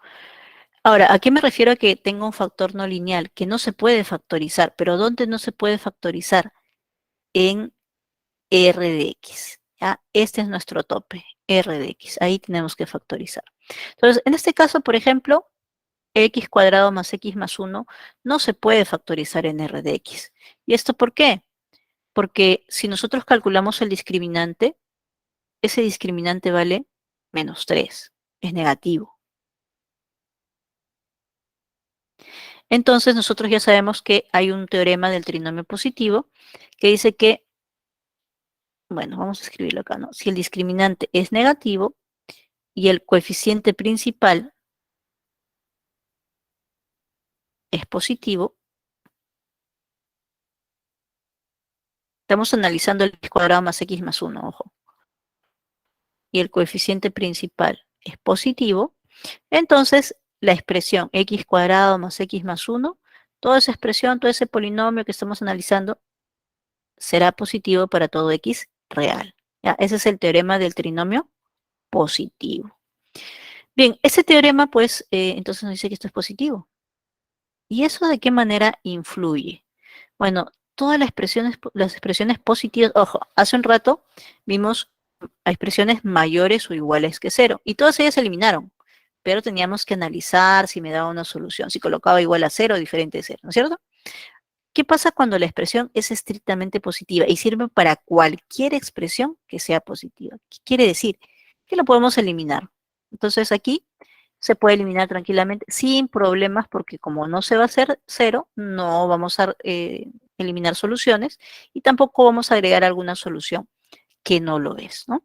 Ahora, ¿a qué me refiero a que tenga un factor no lineal? Que no se puede factorizar, pero ¿dónde no se puede factorizar? En R de X. ¿Ya? Este es nuestro tope, R de X. Ahí tenemos que factorizar. Entonces, en este caso, por ejemplo, X cuadrado más X más 1 no se puede factorizar en R de X. ¿Y esto por qué? Porque si nosotros calculamos el discriminante, ese discriminante vale menos 3, es negativo. Entonces nosotros ya sabemos que hay un teorema del trinomio positivo que dice que, bueno, vamos a escribirlo acá, ¿no? Si el discriminante es negativo y el coeficiente principal es positivo, estamos analizando el x cuadrado más x más 1, ojo, y el coeficiente principal es positivo, entonces la expresión x cuadrado más x más 1, toda esa expresión, todo ese polinomio que estamos analizando, será positivo para todo x real. ¿Ya? Ese es el teorema del trinomio positivo. Bien, ese teorema, pues, entonces nos dice que esto es positivo. ¿Y eso de qué manera influye? Bueno, todas las expresiones positivas, ojo, hace un rato vimos a expresiones mayores o iguales que 0, y todas ellas se eliminaron, pero teníamos que analizar si me daba una solución, si colocaba igual a 0 o diferente de 0, ¿no es cierto? ¿Qué pasa cuando la expresión es estrictamente positiva y sirve para cualquier expresión que sea positiva? ¿Qué quiere decir? Que lo podemos eliminar. Entonces aquí se puede eliminar tranquilamente sin problemas porque como no se va a hacer 0, no vamos a eliminar soluciones y tampoco vamos a agregar alguna solución que no lo es, ¿no?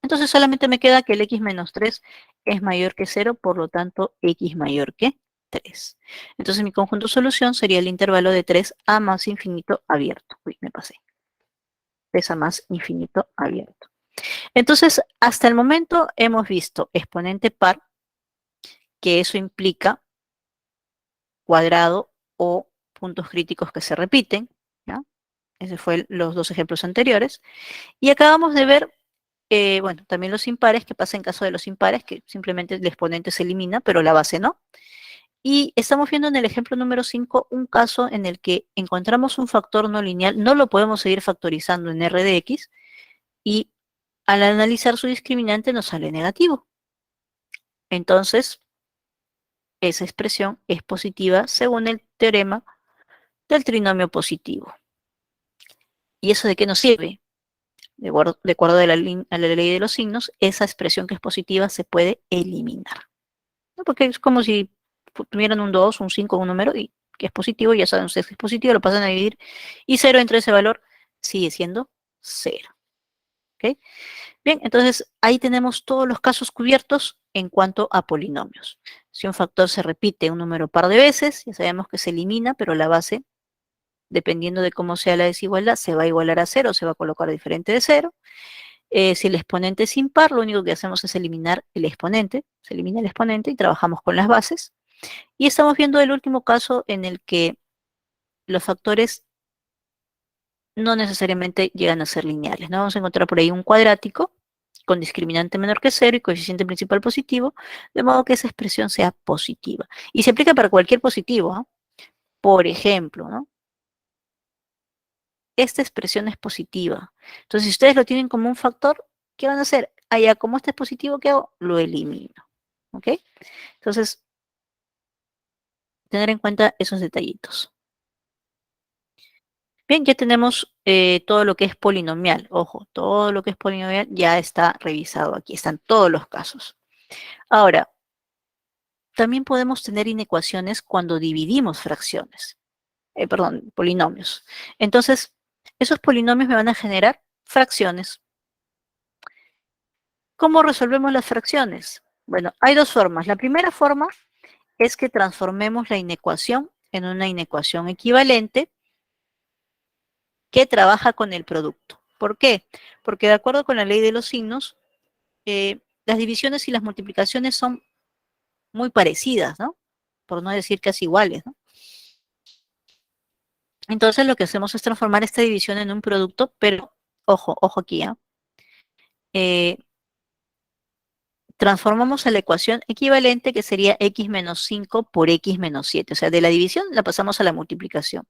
Entonces solamente me queda que el x menos 3 es mayor que 0, por lo tanto x mayor que 3. Entonces mi conjunto solución sería el intervalo de 3 a más infinito abierto. Uy, me pasé. 3 a más infinito abierto. Entonces, hasta el momento hemos visto exponente par, que eso implica cuadrado o puntos críticos que se repiten, ¿ya? Esos fueron los dos ejemplos anteriores. Y acabamos de ver, bueno, también los impares, que pasa en caso de los impares, que simplemente el exponente se elimina, pero la base no. Y estamos viendo en el ejemplo número 5 un caso en el que encontramos un factor no lineal, no lo podemos seguir factorizando en R de X, y al analizar su discriminante nos sale negativo. Entonces, esa expresión es positiva según el teorema del trinomio positivo. ¿Y eso de qué nos sirve? De acuerdo a la ley de los signos, esa expresión que es positiva se puede eliminar, ¿no? Porque es como si tuvieran un 2, un 5, un número, y que es positivo, ya saben ustedes que es positivo, lo pasan a dividir, y 0 entre ese valor sigue siendo 0. ¿Ok? Bien, entonces ahí tenemos todos los casos cubiertos en cuanto a polinomios. Si un factor se repite un número par de veces, ya sabemos que se elimina, pero la base, dependiendo de cómo sea la desigualdad, se va a igualar a 0, se va a colocar diferente de 0. Si el exponente es impar, lo único que hacemos es eliminar el exponente, se elimina el exponente y trabajamos con las bases. Y estamos viendo el último caso en el que los factores no necesariamente llegan a ser lineales, ¿no? Vamos a encontrar por ahí un cuadrático con discriminante menor que 0 y coeficiente principal positivo, de modo que esa expresión sea positiva. Y se aplica para cualquier positivo, ¿no? Por ejemplo, ¿no? Esta expresión es positiva. Entonces, si ustedes lo tienen como un factor, ¿qué van a hacer? Allá, como este es positivo, ¿qué hago? Lo elimino. ¿Ok? Entonces, tener en cuenta esos detallitos. Bien, ya tenemos todo lo que es polinomial. Ojo, todo lo que es polinomial ya está revisado aquí. Están todos los casos. Ahora, también podemos tener inecuaciones cuando dividimos fracciones. Perdón, polinomios. Entonces, esos polinomios me van a generar fracciones. ¿Cómo resolvemos las fracciones? Bueno, hay dos formas. La primera forma es que transformemos la inecuación en una inecuación equivalente que trabaja con el producto. ¿Por qué? Porque de acuerdo con la ley de los signos, las divisiones y las multiplicaciones son muy parecidas, ¿no? Por no decir casi iguales, ¿no? Entonces lo que hacemos es transformar esta división en un producto, pero ojo, ojo aquí, ¿eh? Transformamos a la ecuación equivalente, que sería x menos 5 por x menos 7. O sea, de la división la pasamos a la multiplicación.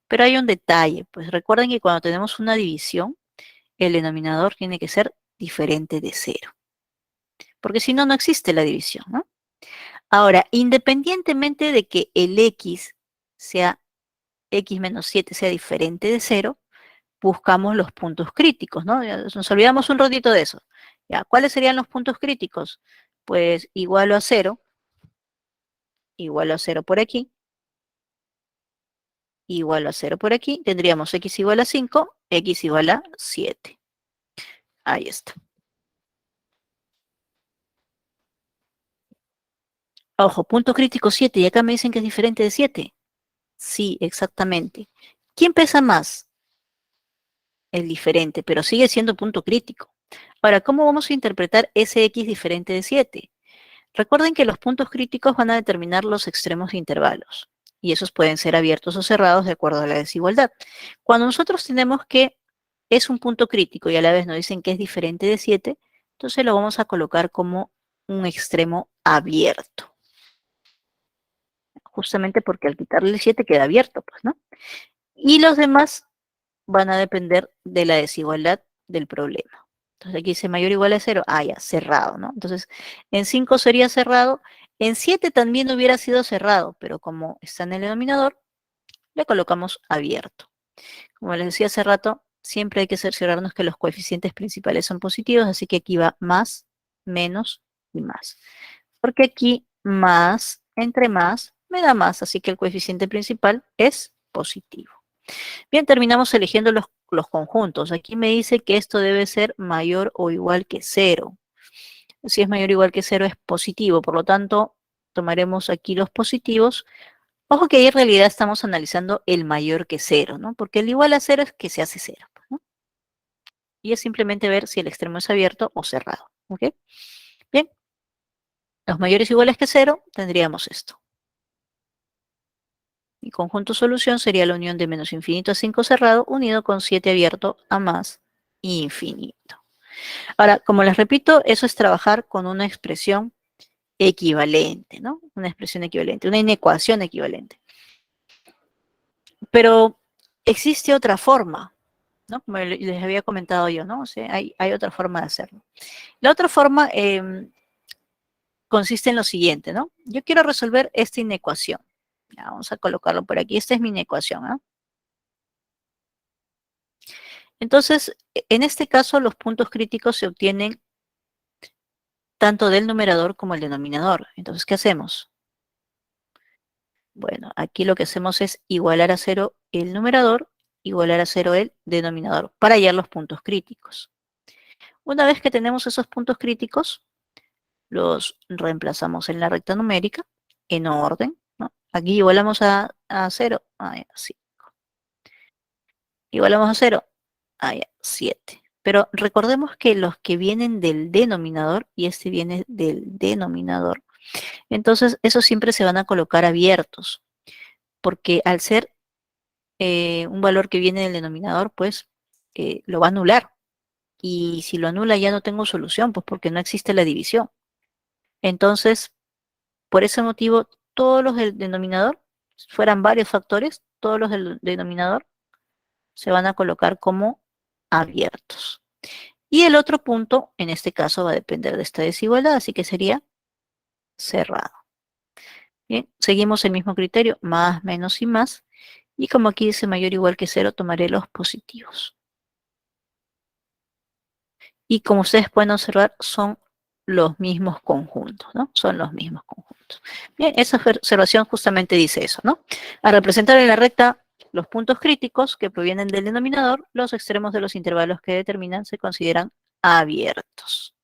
Pero hay un detalle, pues recuerden que cuando tenemos una división, el denominador tiene que ser diferente de 0. Porque si no, no existe la división, ¿no? Ahora, independientemente de que el x sea x menos 7 sea diferente de 0, buscamos los puntos críticos, ¿no? Ya nos olvidamos un ratito de eso. Ya, ¿cuáles serían los puntos críticos? Pues igual a 0 por aquí, igual a 0 por aquí, tendríamos x igual a 5, x igual a 7. Ahí está. Ojo, punto crítico 7, y acá me dicen que es diferente de 7. Sí, exactamente. ¿Quién pesa más? El diferente, pero sigue siendo punto crítico. Ahora, ¿cómo vamos a interpretar ese x diferente de 7? Recuerden que los puntos críticos van a determinar los extremos de intervalos, y esos pueden ser abiertos o cerrados de acuerdo a la desigualdad. Cuando nosotros tenemos que es un punto crítico y a la vez nos dicen que es diferente de 7, entonces lo vamos a colocar como un extremo abierto. Justamente porque al quitarle el 7 queda abierto, pues, ¿no? Y los demás van a depender de la desigualdad del problema. Entonces aquí dice mayor o igual a 0, ya, cerrado, ¿no? Entonces en 5 sería cerrado, en 7 también hubiera sido cerrado, pero como está en el denominador, le colocamos abierto. Como les decía hace rato, siempre hay que cerciorarnos que los coeficientes principales son positivos, así que aquí va más, menos y más. Porque aquí más entre más me da más, así que el coeficiente principal es positivo. Bien, terminamos eligiendo los conjuntos. Aquí me dice que esto debe ser mayor o igual que 0. Si es mayor o igual que 0 es positivo, por lo tanto, tomaremos aquí los positivos. Ojo que ahí en realidad estamos analizando el mayor que 0, ¿no? Porque el igual a 0 es que se hace 0, ¿no? Y es simplemente ver si el extremo es abierto o cerrado, ¿ok? Bien, los mayores iguales que 0 tendríamos esto. Mi conjunto solución sería la unión de menos infinito a 5 cerrado unido con 7 abierto a más infinito. Ahora, como les repito, eso es trabajar con una expresión equivalente, ¿no? Una expresión equivalente, una inecuación equivalente. Pero existe otra forma, ¿no? Como les había comentado yo, ¿no? O sea, hay otra forma de hacerlo. La otra forma consiste en lo siguiente, ¿no? Yo quiero resolver esta inecuación. Ya, vamos a colocarlo por aquí. Esta es mi inecuación, ¿no? Entonces, en este caso, los puntos críticos se obtienen tanto del numerador como el denominador. Entonces, ¿qué hacemos? Bueno, aquí lo que hacemos es igualar a 0 el numerador, igualar a 0 el denominador, para hallar los puntos críticos. Una vez que tenemos esos puntos críticos, los reemplazamos en la recta numérica, en orden, ¿no? Aquí igualamos a 0, así. Igualamos a 0, 7. Pero recordemos que los que vienen del denominador, y este viene del denominador, entonces esos siempre se van a colocar abiertos, porque al ser un valor que viene del denominador, pues lo va a anular. Y si lo anula ya no tengo solución, pues porque no existe la división. Entonces, por ese motivo, todos los del denominador, fueran varios factores, todos los del denominador se van a colocar como abiertos. Y el otro punto, en este caso, va a depender de esta desigualdad, así que sería cerrado. Bien, seguimos el mismo criterio, más, menos y más. Y como aquí dice mayor o igual que 0, tomaré los positivos. Y como ustedes pueden observar, son los mismos conjuntos, ¿no? Son los mismos conjuntos. Bien, esa observación justamente dice eso, ¿no? Al representar en la recta los puntos críticos que provienen del denominador, los extremos de los intervalos que determinan se consideran abiertos.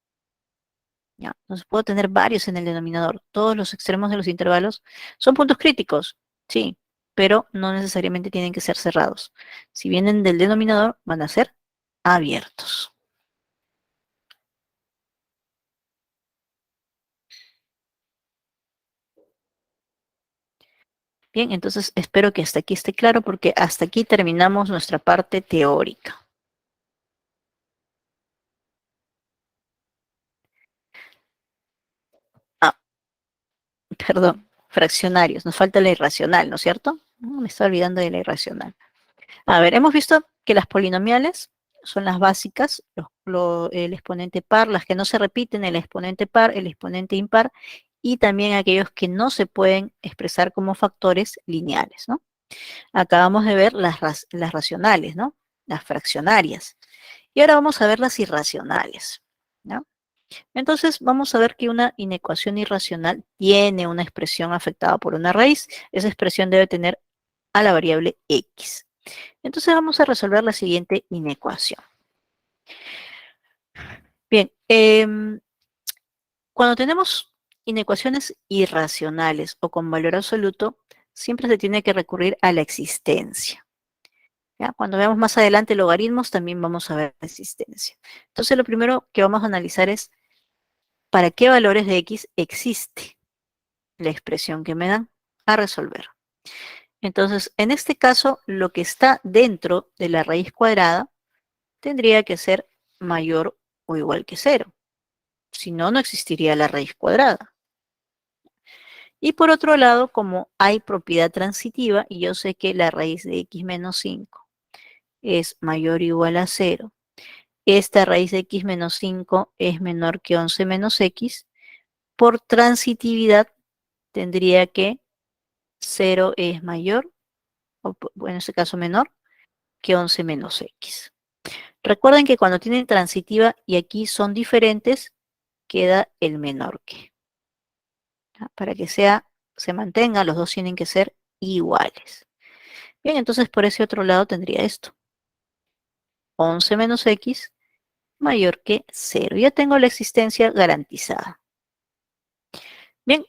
¿Ya? Entonces puedo tener varios en el denominador. Todos los extremos de los intervalos son puntos críticos, sí, pero no necesariamente tienen que ser cerrados. Si vienen del denominador, van a ser abiertos. Bien, entonces espero que hasta aquí esté claro porque hasta aquí terminamos nuestra parte teórica. Ah, perdón, fraccionarios. Nos falta la irracional, ¿no es cierto? Me está olvidando de la irracional. A ver, hemos visto que las polinomiales son las básicas, el exponente par, las que no se repiten, el exponente par, el exponente impar, y también aquellos que no se pueden expresar como factores lineales, ¿no? Acabamos de ver las racionales, ¿no? Las fraccionarias. Y ahora vamos a ver las irracionales, ¿no? Entonces vamos a ver que una inecuación irracional tiene una expresión afectada por una raíz. Esa expresión debe tener a la variable x. Entonces vamos a resolver la siguiente inecuación. Bien, cuando tenemos inecuaciones irracionales o con valor absoluto, siempre se tiene que recurrir a la existencia. ¿Ya? Cuando veamos más adelante logaritmos, también vamos a ver la existencia. Entonces lo primero que vamos a analizar es ¿para qué valores de x existe la expresión que me dan a resolver? Entonces, en este caso, lo que está dentro de la raíz cuadrada tendría que ser mayor o igual que 0. Si no, no existiría la raíz cuadrada. Y por otro lado, como hay propiedad transitiva, y yo sé que la raíz de x menos 5 es mayor o igual a 0, esta raíz de x menos 5 es menor que 11 menos x, por transitividad tendría que 0 es mayor, o en este caso menor, que 11 menos x. Recuerden que cuando tienen transitiva y aquí son diferentes, queda el menor que. ¿Ya? Para que se mantenga, los dos tienen que ser iguales. Bien, entonces por ese otro lado tendría esto. 11 menos x mayor que 0. Ya tengo la existencia garantizada. Bien,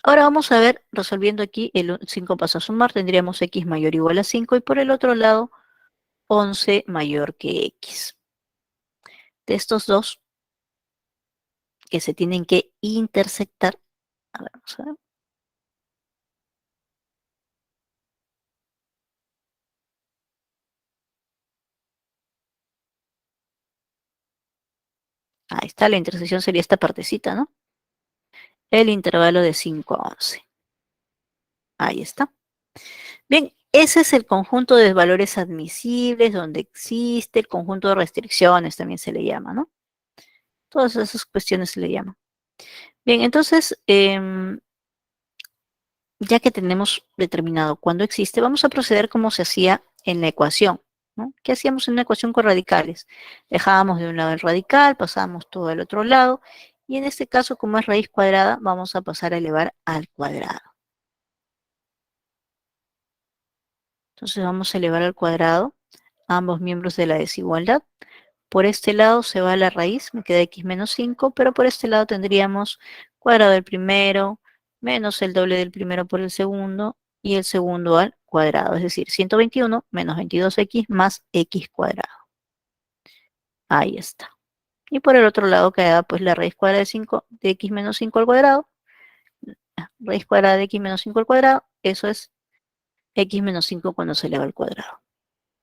ahora vamos a ver, resolviendo aquí el 5 pasa a sumar, tendríamos x mayor o igual a 5 y por el otro lado 11 mayor que x. De estos dos que se tienen que intersectar, a ver, vamos a ver. Ahí está, la intersección sería esta partecita, ¿no? El intervalo de 5 a 11. Ahí está. Bien, ese es el conjunto de valores admisibles donde existe el conjunto de restricciones, también se le llama, ¿no? Todas esas cuestiones se le llaman. Bien, entonces, ya que tenemos determinado cuándo existe, vamos a proceder como se hacía en la ecuación, ¿no? ¿Qué hacíamos en una ecuación con radicales? Dejábamos de un lado el radical, pasábamos todo al otro lado, y en este caso, como es raíz cuadrada, vamos a pasar a elevar al cuadrado. Entonces vamos a elevar al cuadrado ambos miembros de la desigualdad. Por este lado se va la raíz, me queda x menos 5, pero por este lado tendríamos cuadrado del primero, menos el doble del primero por el segundo, y el segundo al cuadrado, es decir, 121 menos 22x más x cuadrado. Ahí está. Y por el otro lado queda pues la raíz cuadrada de 5 de x menos 5 al cuadrado. Raíz cuadrada de x menos 5 al cuadrado, eso es x menos 5 cuando se eleva al cuadrado.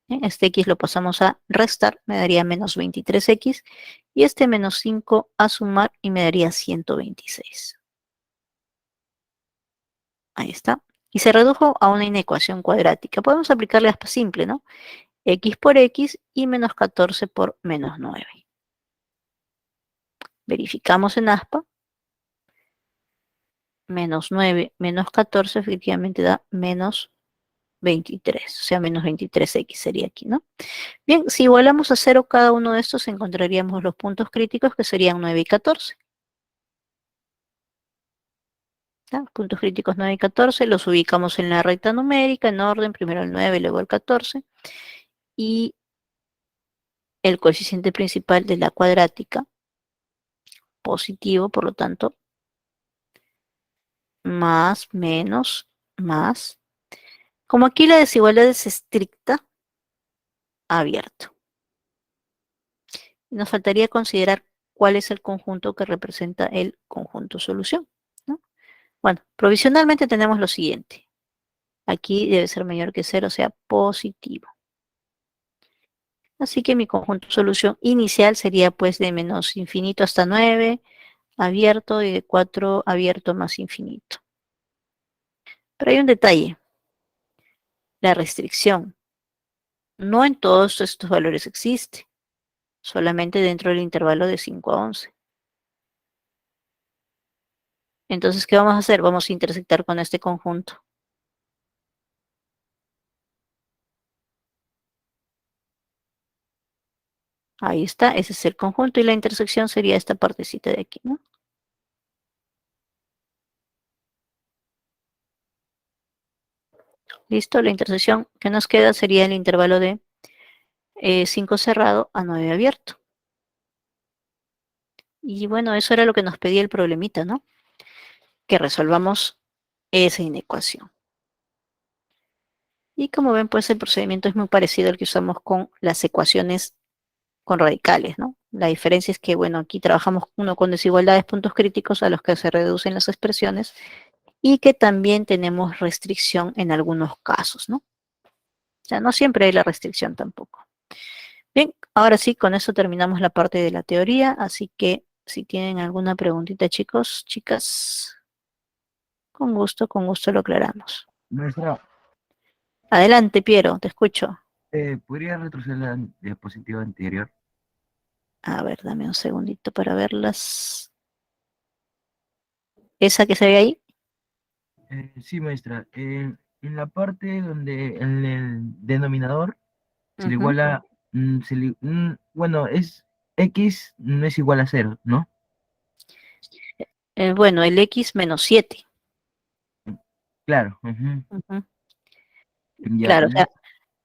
Este x lo pasamos a restar, me daría menos 23x, y este menos 5 a sumar y me daría 126. Ahí está. Y se redujo a una inecuación cuadrática. Podemos aplicarle aspa simple, ¿no? X por x y menos 14 por menos 9. Verificamos en aspa. Menos 9 menos 14 efectivamente da menos 23, o sea, menos 23x sería aquí, ¿no? Bien, si igualamos a 0 cada uno de estos, encontraríamos los puntos críticos que serían 9 y 14. ¿Ya? Puntos críticos 9 y 14, los ubicamos en la recta numérica, en orden, primero el 9, luego el 14. Y el coeficiente principal de la cuadrática, positivo, por lo tanto, más, menos, más. Como aquí la desigualdad es estricta, abierto. Nos faltaría considerar cuál es el conjunto que representa el conjunto solución, ¿no? Bueno, provisionalmente tenemos lo siguiente. Aquí debe ser mayor que 0, o sea, positivo. Así que mi conjunto solución inicial sería pues de menos infinito hasta 9, abierto, y de 4 abierto más infinito. Pero hay un detalle. La restricción. No en todos estos valores existe. Solamente dentro del intervalo de 5 a 11. Entonces, ¿qué vamos a hacer? Vamos a intersectar con este conjunto. Ahí está, ese es el conjunto, y la intersección sería esta partecita de aquí, ¿no? Listo, la intersección que nos queda sería el intervalo de 5 cerrado a 9 abierto. Y bueno, eso era lo que nos pedía el problemita, ¿no? Que resolvamos esa inecuación. Y como ven, pues el procedimiento es muy parecido al que usamos con las ecuaciones con radicales, ¿no? La diferencia es que, bueno, aquí trabajamos uno con desigualdades, puntos críticos a los que se reducen las expresiones, y que también tenemos restricción en algunos casos, ¿no? O sea, no siempre hay la restricción tampoco. Bien, ahora sí, con eso terminamos la parte de la teoría, así que si tienen alguna preguntita, chicos, chicas, con gusto lo aclaramos. Maestra, Adelante, Piero, te escucho. ¿podría retroceder la diapositiva anterior? A ver, dame un segundito para verlas. ¿Esa que se ve ahí? Sí, maestra. En la parte donde en el denominador se le Ujú. iguala, bueno, es x no es igual a 0, ¿no? Bueno, el x menos 7. Claro. Ujú. Ujú. Ya, Claro, o sea,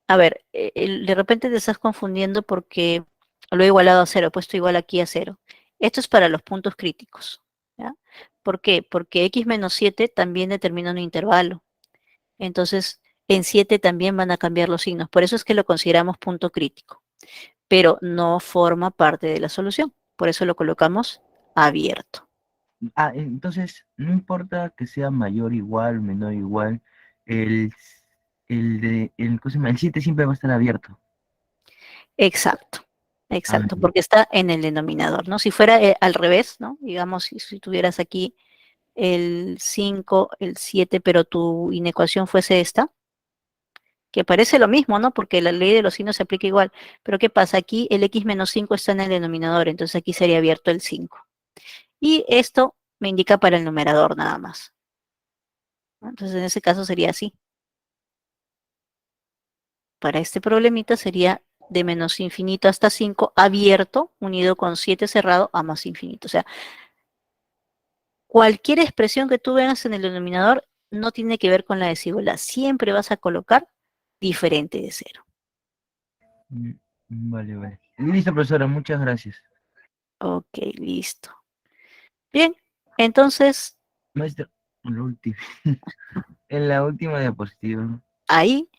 a ver, de repente te estás confundiendo porque lo he igualado a 0, he puesto igual aquí a 0. Esto es para los puntos críticos, ¿ya? ¿Por qué? Porque x menos 7 también determina un intervalo. Entonces, en 7 también van a cambiar los signos. Por eso es que lo consideramos punto crítico, pero no forma parte de la solución. Por eso lo colocamos abierto. entonces no importa que sea mayor, igual, menor, igual, el, ¿cómo se llama? El 7 siempre va a estar abierto. Exacto, Ah, exacto, porque está en el denominador, ¿no? Si fuera al revés, ¿no? Digamos, si tuvieras aquí el 5, el 7, pero tu inecuación fuese esta, que parece lo mismo, ¿no? Porque la ley de los signos se aplica igual. Pero ¿qué pasa? Aquí el x menos 5 está en el denominador, entonces aquí sería abierto el 5. Y esto me indica para el numerador nada más, ¿no? Entonces en ese caso sería así. Para este problemita sería de menos infinito hasta 5 abierto, unido con 7 cerrado a más infinito. O sea, cualquier expresión que tú veas en el denominador no tiene que ver con la desigualdad. Siempre vas a colocar diferente de 0. Mm, Vale, vale. Listo, profesora, muchas gracias. Ok, listo. Bien, entonces Maestra, en la última, en la última diapositiva. ahí,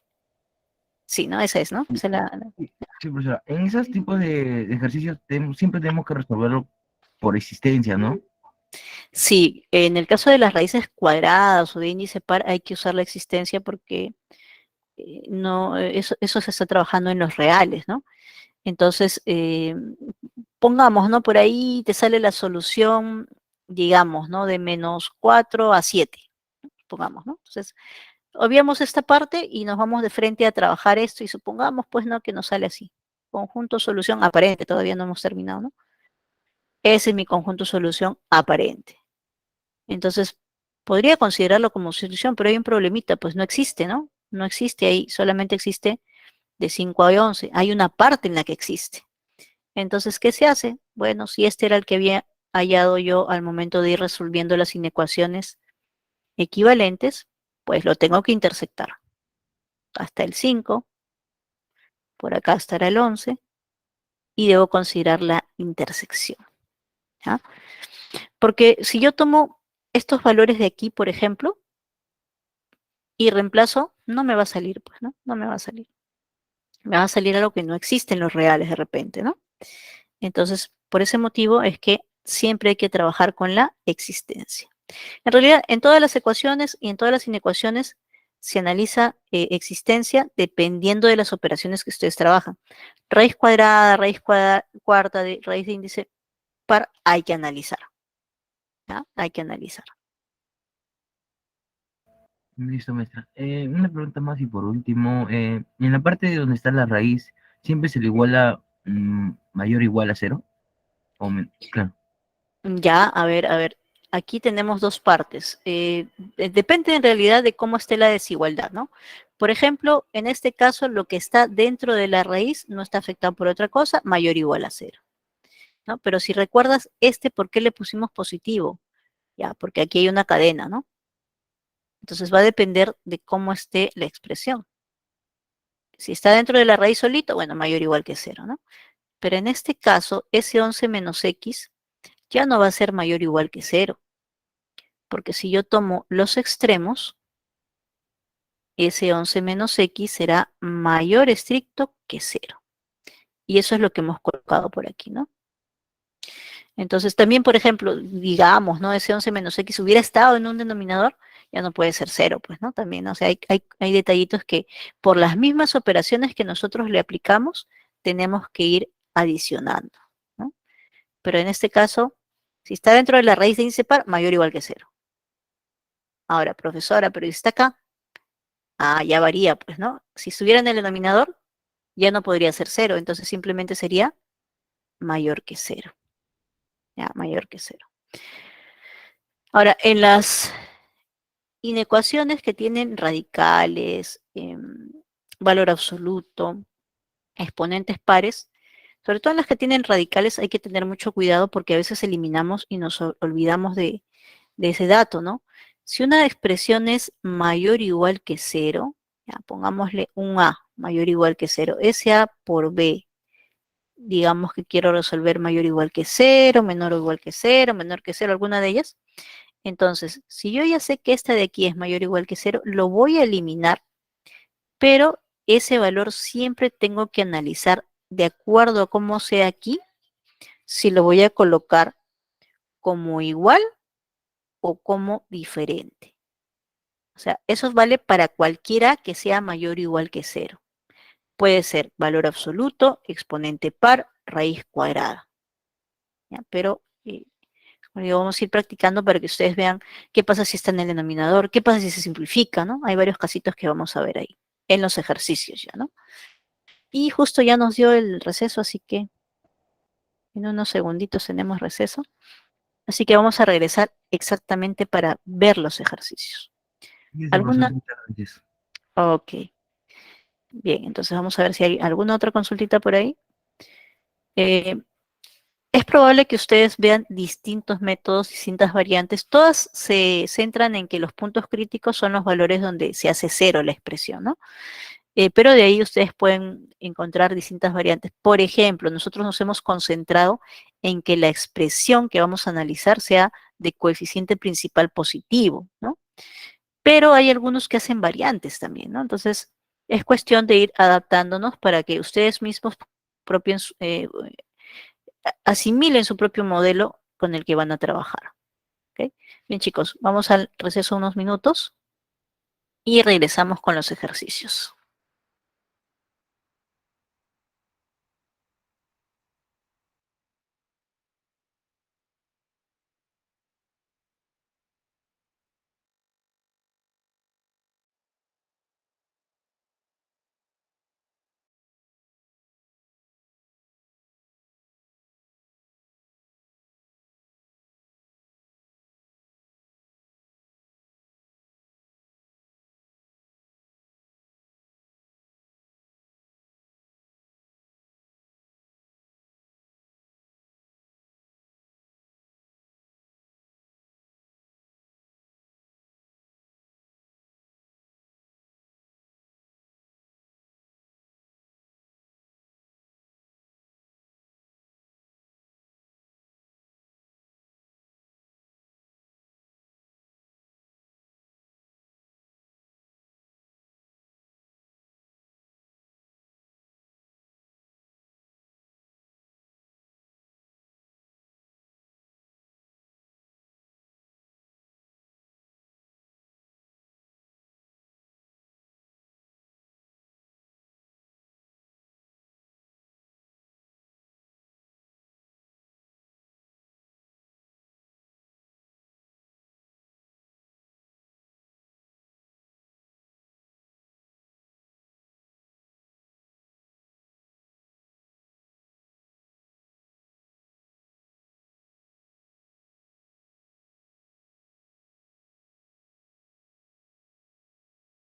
sí, ¿no? Esa es, ¿no? Esa es Sí, sí, profesora. En esos tipos de ejercicios siempre tenemos que resolverlo por existencia, ¿no? Sí, en el caso de las raíces cuadradas o de índice par hay que usar la existencia porque no, eso se está trabajando en los reales, ¿no? Entonces, pongamos, ¿no? Por ahí te sale la solución, digamos, ¿no? De -4 a 7, pongamos, ¿no? Entonces, obviamos esta parte y nos vamos de frente a trabajar esto y supongamos, pues, ¿no? Que nos sale así. Conjunto solución aparente, todavía no hemos terminado, ¿no? Ese es mi conjunto solución aparente. Entonces, podría considerarlo como solución, pero hay un problemita, pues no existe, ¿no? No existe ahí, solamente existe de 5 a 11. Hay una parte en la que existe. Entonces, ¿qué se hace? Bueno, si este era el que había hallado yo al momento de ir resolviendo las inecuaciones equivalentes, pues lo tengo que intersectar. Hasta el 5, por acá estará el 11, y debo considerar la intersección. ¿Ya? Porque si yo tomo estos valores de aquí, por ejemplo, y reemplazo, no me va a salir, pues, ¿no? No me va a salir. Me va a salir algo que no existe en los reales de repente, ¿no? Entonces, por ese motivo es que siempre hay que trabajar con la existencia. En realidad, en todas las ecuaciones y en todas las inecuaciones se analiza existencia dependiendo de las operaciones que ustedes trabajan. Raíz cuadrada, cuarta, raíz de índice par, hay que analizar. ¿Ya? Hay que analizar. Listo, maestra. Una pregunta más y por último, en la parte de donde está la raíz, ¿siempre se le iguala mayor o igual a 0? Claro. Ya, a ver, a ver. Aquí tenemos dos partes. Depende en realidad de cómo esté la desigualdad, ¿no? Por ejemplo, en este caso, lo que está dentro de la raíz no está afectado por otra cosa, mayor o igual a 0, ¿no? Pero si recuerdas, ¿por qué le pusimos positivo? Ya, porque aquí hay una cadena, ¿no? Entonces va a depender de cómo esté la expresión. Si está dentro de la raíz solito, bueno, mayor o igual que 0, ¿no? Pero en este caso, ese 11 menos x ya no va a ser mayor o igual que 0. Porque si yo tomo los extremos, ese 11 menos x será mayor estricto que 0. Y eso es lo que hemos colocado por aquí, ¿no? Entonces también, por ejemplo, digamos, ¿no? Ese 11 menos x hubiera estado en un denominador, ya no puede ser 0, pues, ¿no? También, o sea, hay detallitos que por las mismas operaciones que nosotros le aplicamos, tenemos que ir adicionando, ¿no? Pero en este caso, si está dentro de la raíz de índice par, mayor o igual que 0. Ahora, profesora, pero si está acá, ya varía, pues, ¿no? Si estuviera en el denominador, ya no podría ser 0, entonces simplemente sería mayor que 0. Ya, mayor que 0. Ahora, en las inecuaciones que tienen radicales, valor absoluto, exponentes pares, sobre todo en las que tienen radicales hay que tener mucho cuidado porque a veces eliminamos y nos olvidamos de ese dato, ¿no? Si una expresión es mayor o igual que 0, ya, pongámosle un A mayor o igual que 0, ese A por B, digamos que quiero resolver mayor o igual que 0, menor o igual que 0, menor que 0, alguna de ellas. Entonces, si yo ya sé que esta de aquí es mayor o igual que 0, lo voy a eliminar, pero ese valor siempre tengo que analizar de acuerdo a cómo sea aquí, si lo voy a colocar como igual o como diferente. O sea, eso vale para cualquiera que sea mayor o igual que 0. Puede ser valor absoluto, exponente par, raíz cuadrada. ¿Ya? Pero vamos a ir practicando para que ustedes vean qué pasa si está en el denominador, qué pasa si se simplifica, ¿no? Hay varios casitos que vamos a ver ahí, en los ejercicios ya, ¿no? Y justo ya nos dio el receso, así que en unos segunditos tenemos receso. Así que vamos a regresar exactamente para ver los ejercicios. Listo, profesor, ¿Alguna? muchas gracias. Ok. Bien, entonces vamos a ver si hay alguna otra consultita por ahí. Eh, es probable que ustedes vean distintos métodos, distintas variantes. Todas se centran en que los puntos críticos son los valores donde se hace 0 la expresión, ¿no? pero de ahí ustedes pueden encontrar distintas variantes. Por ejemplo, nosotros nos hemos concentrado en que la expresión que vamos a analizar sea de coeficiente principal positivo, ¿no? Pero hay algunos que hacen variantes también, ¿no? Entonces, es cuestión de ir adaptándonos para que ustedes mismos propios, asimilen su propio modelo con el que van a trabajar. ¿Ok? Bien, chicos, vamos al receso unos minutos y regresamos con los ejercicios.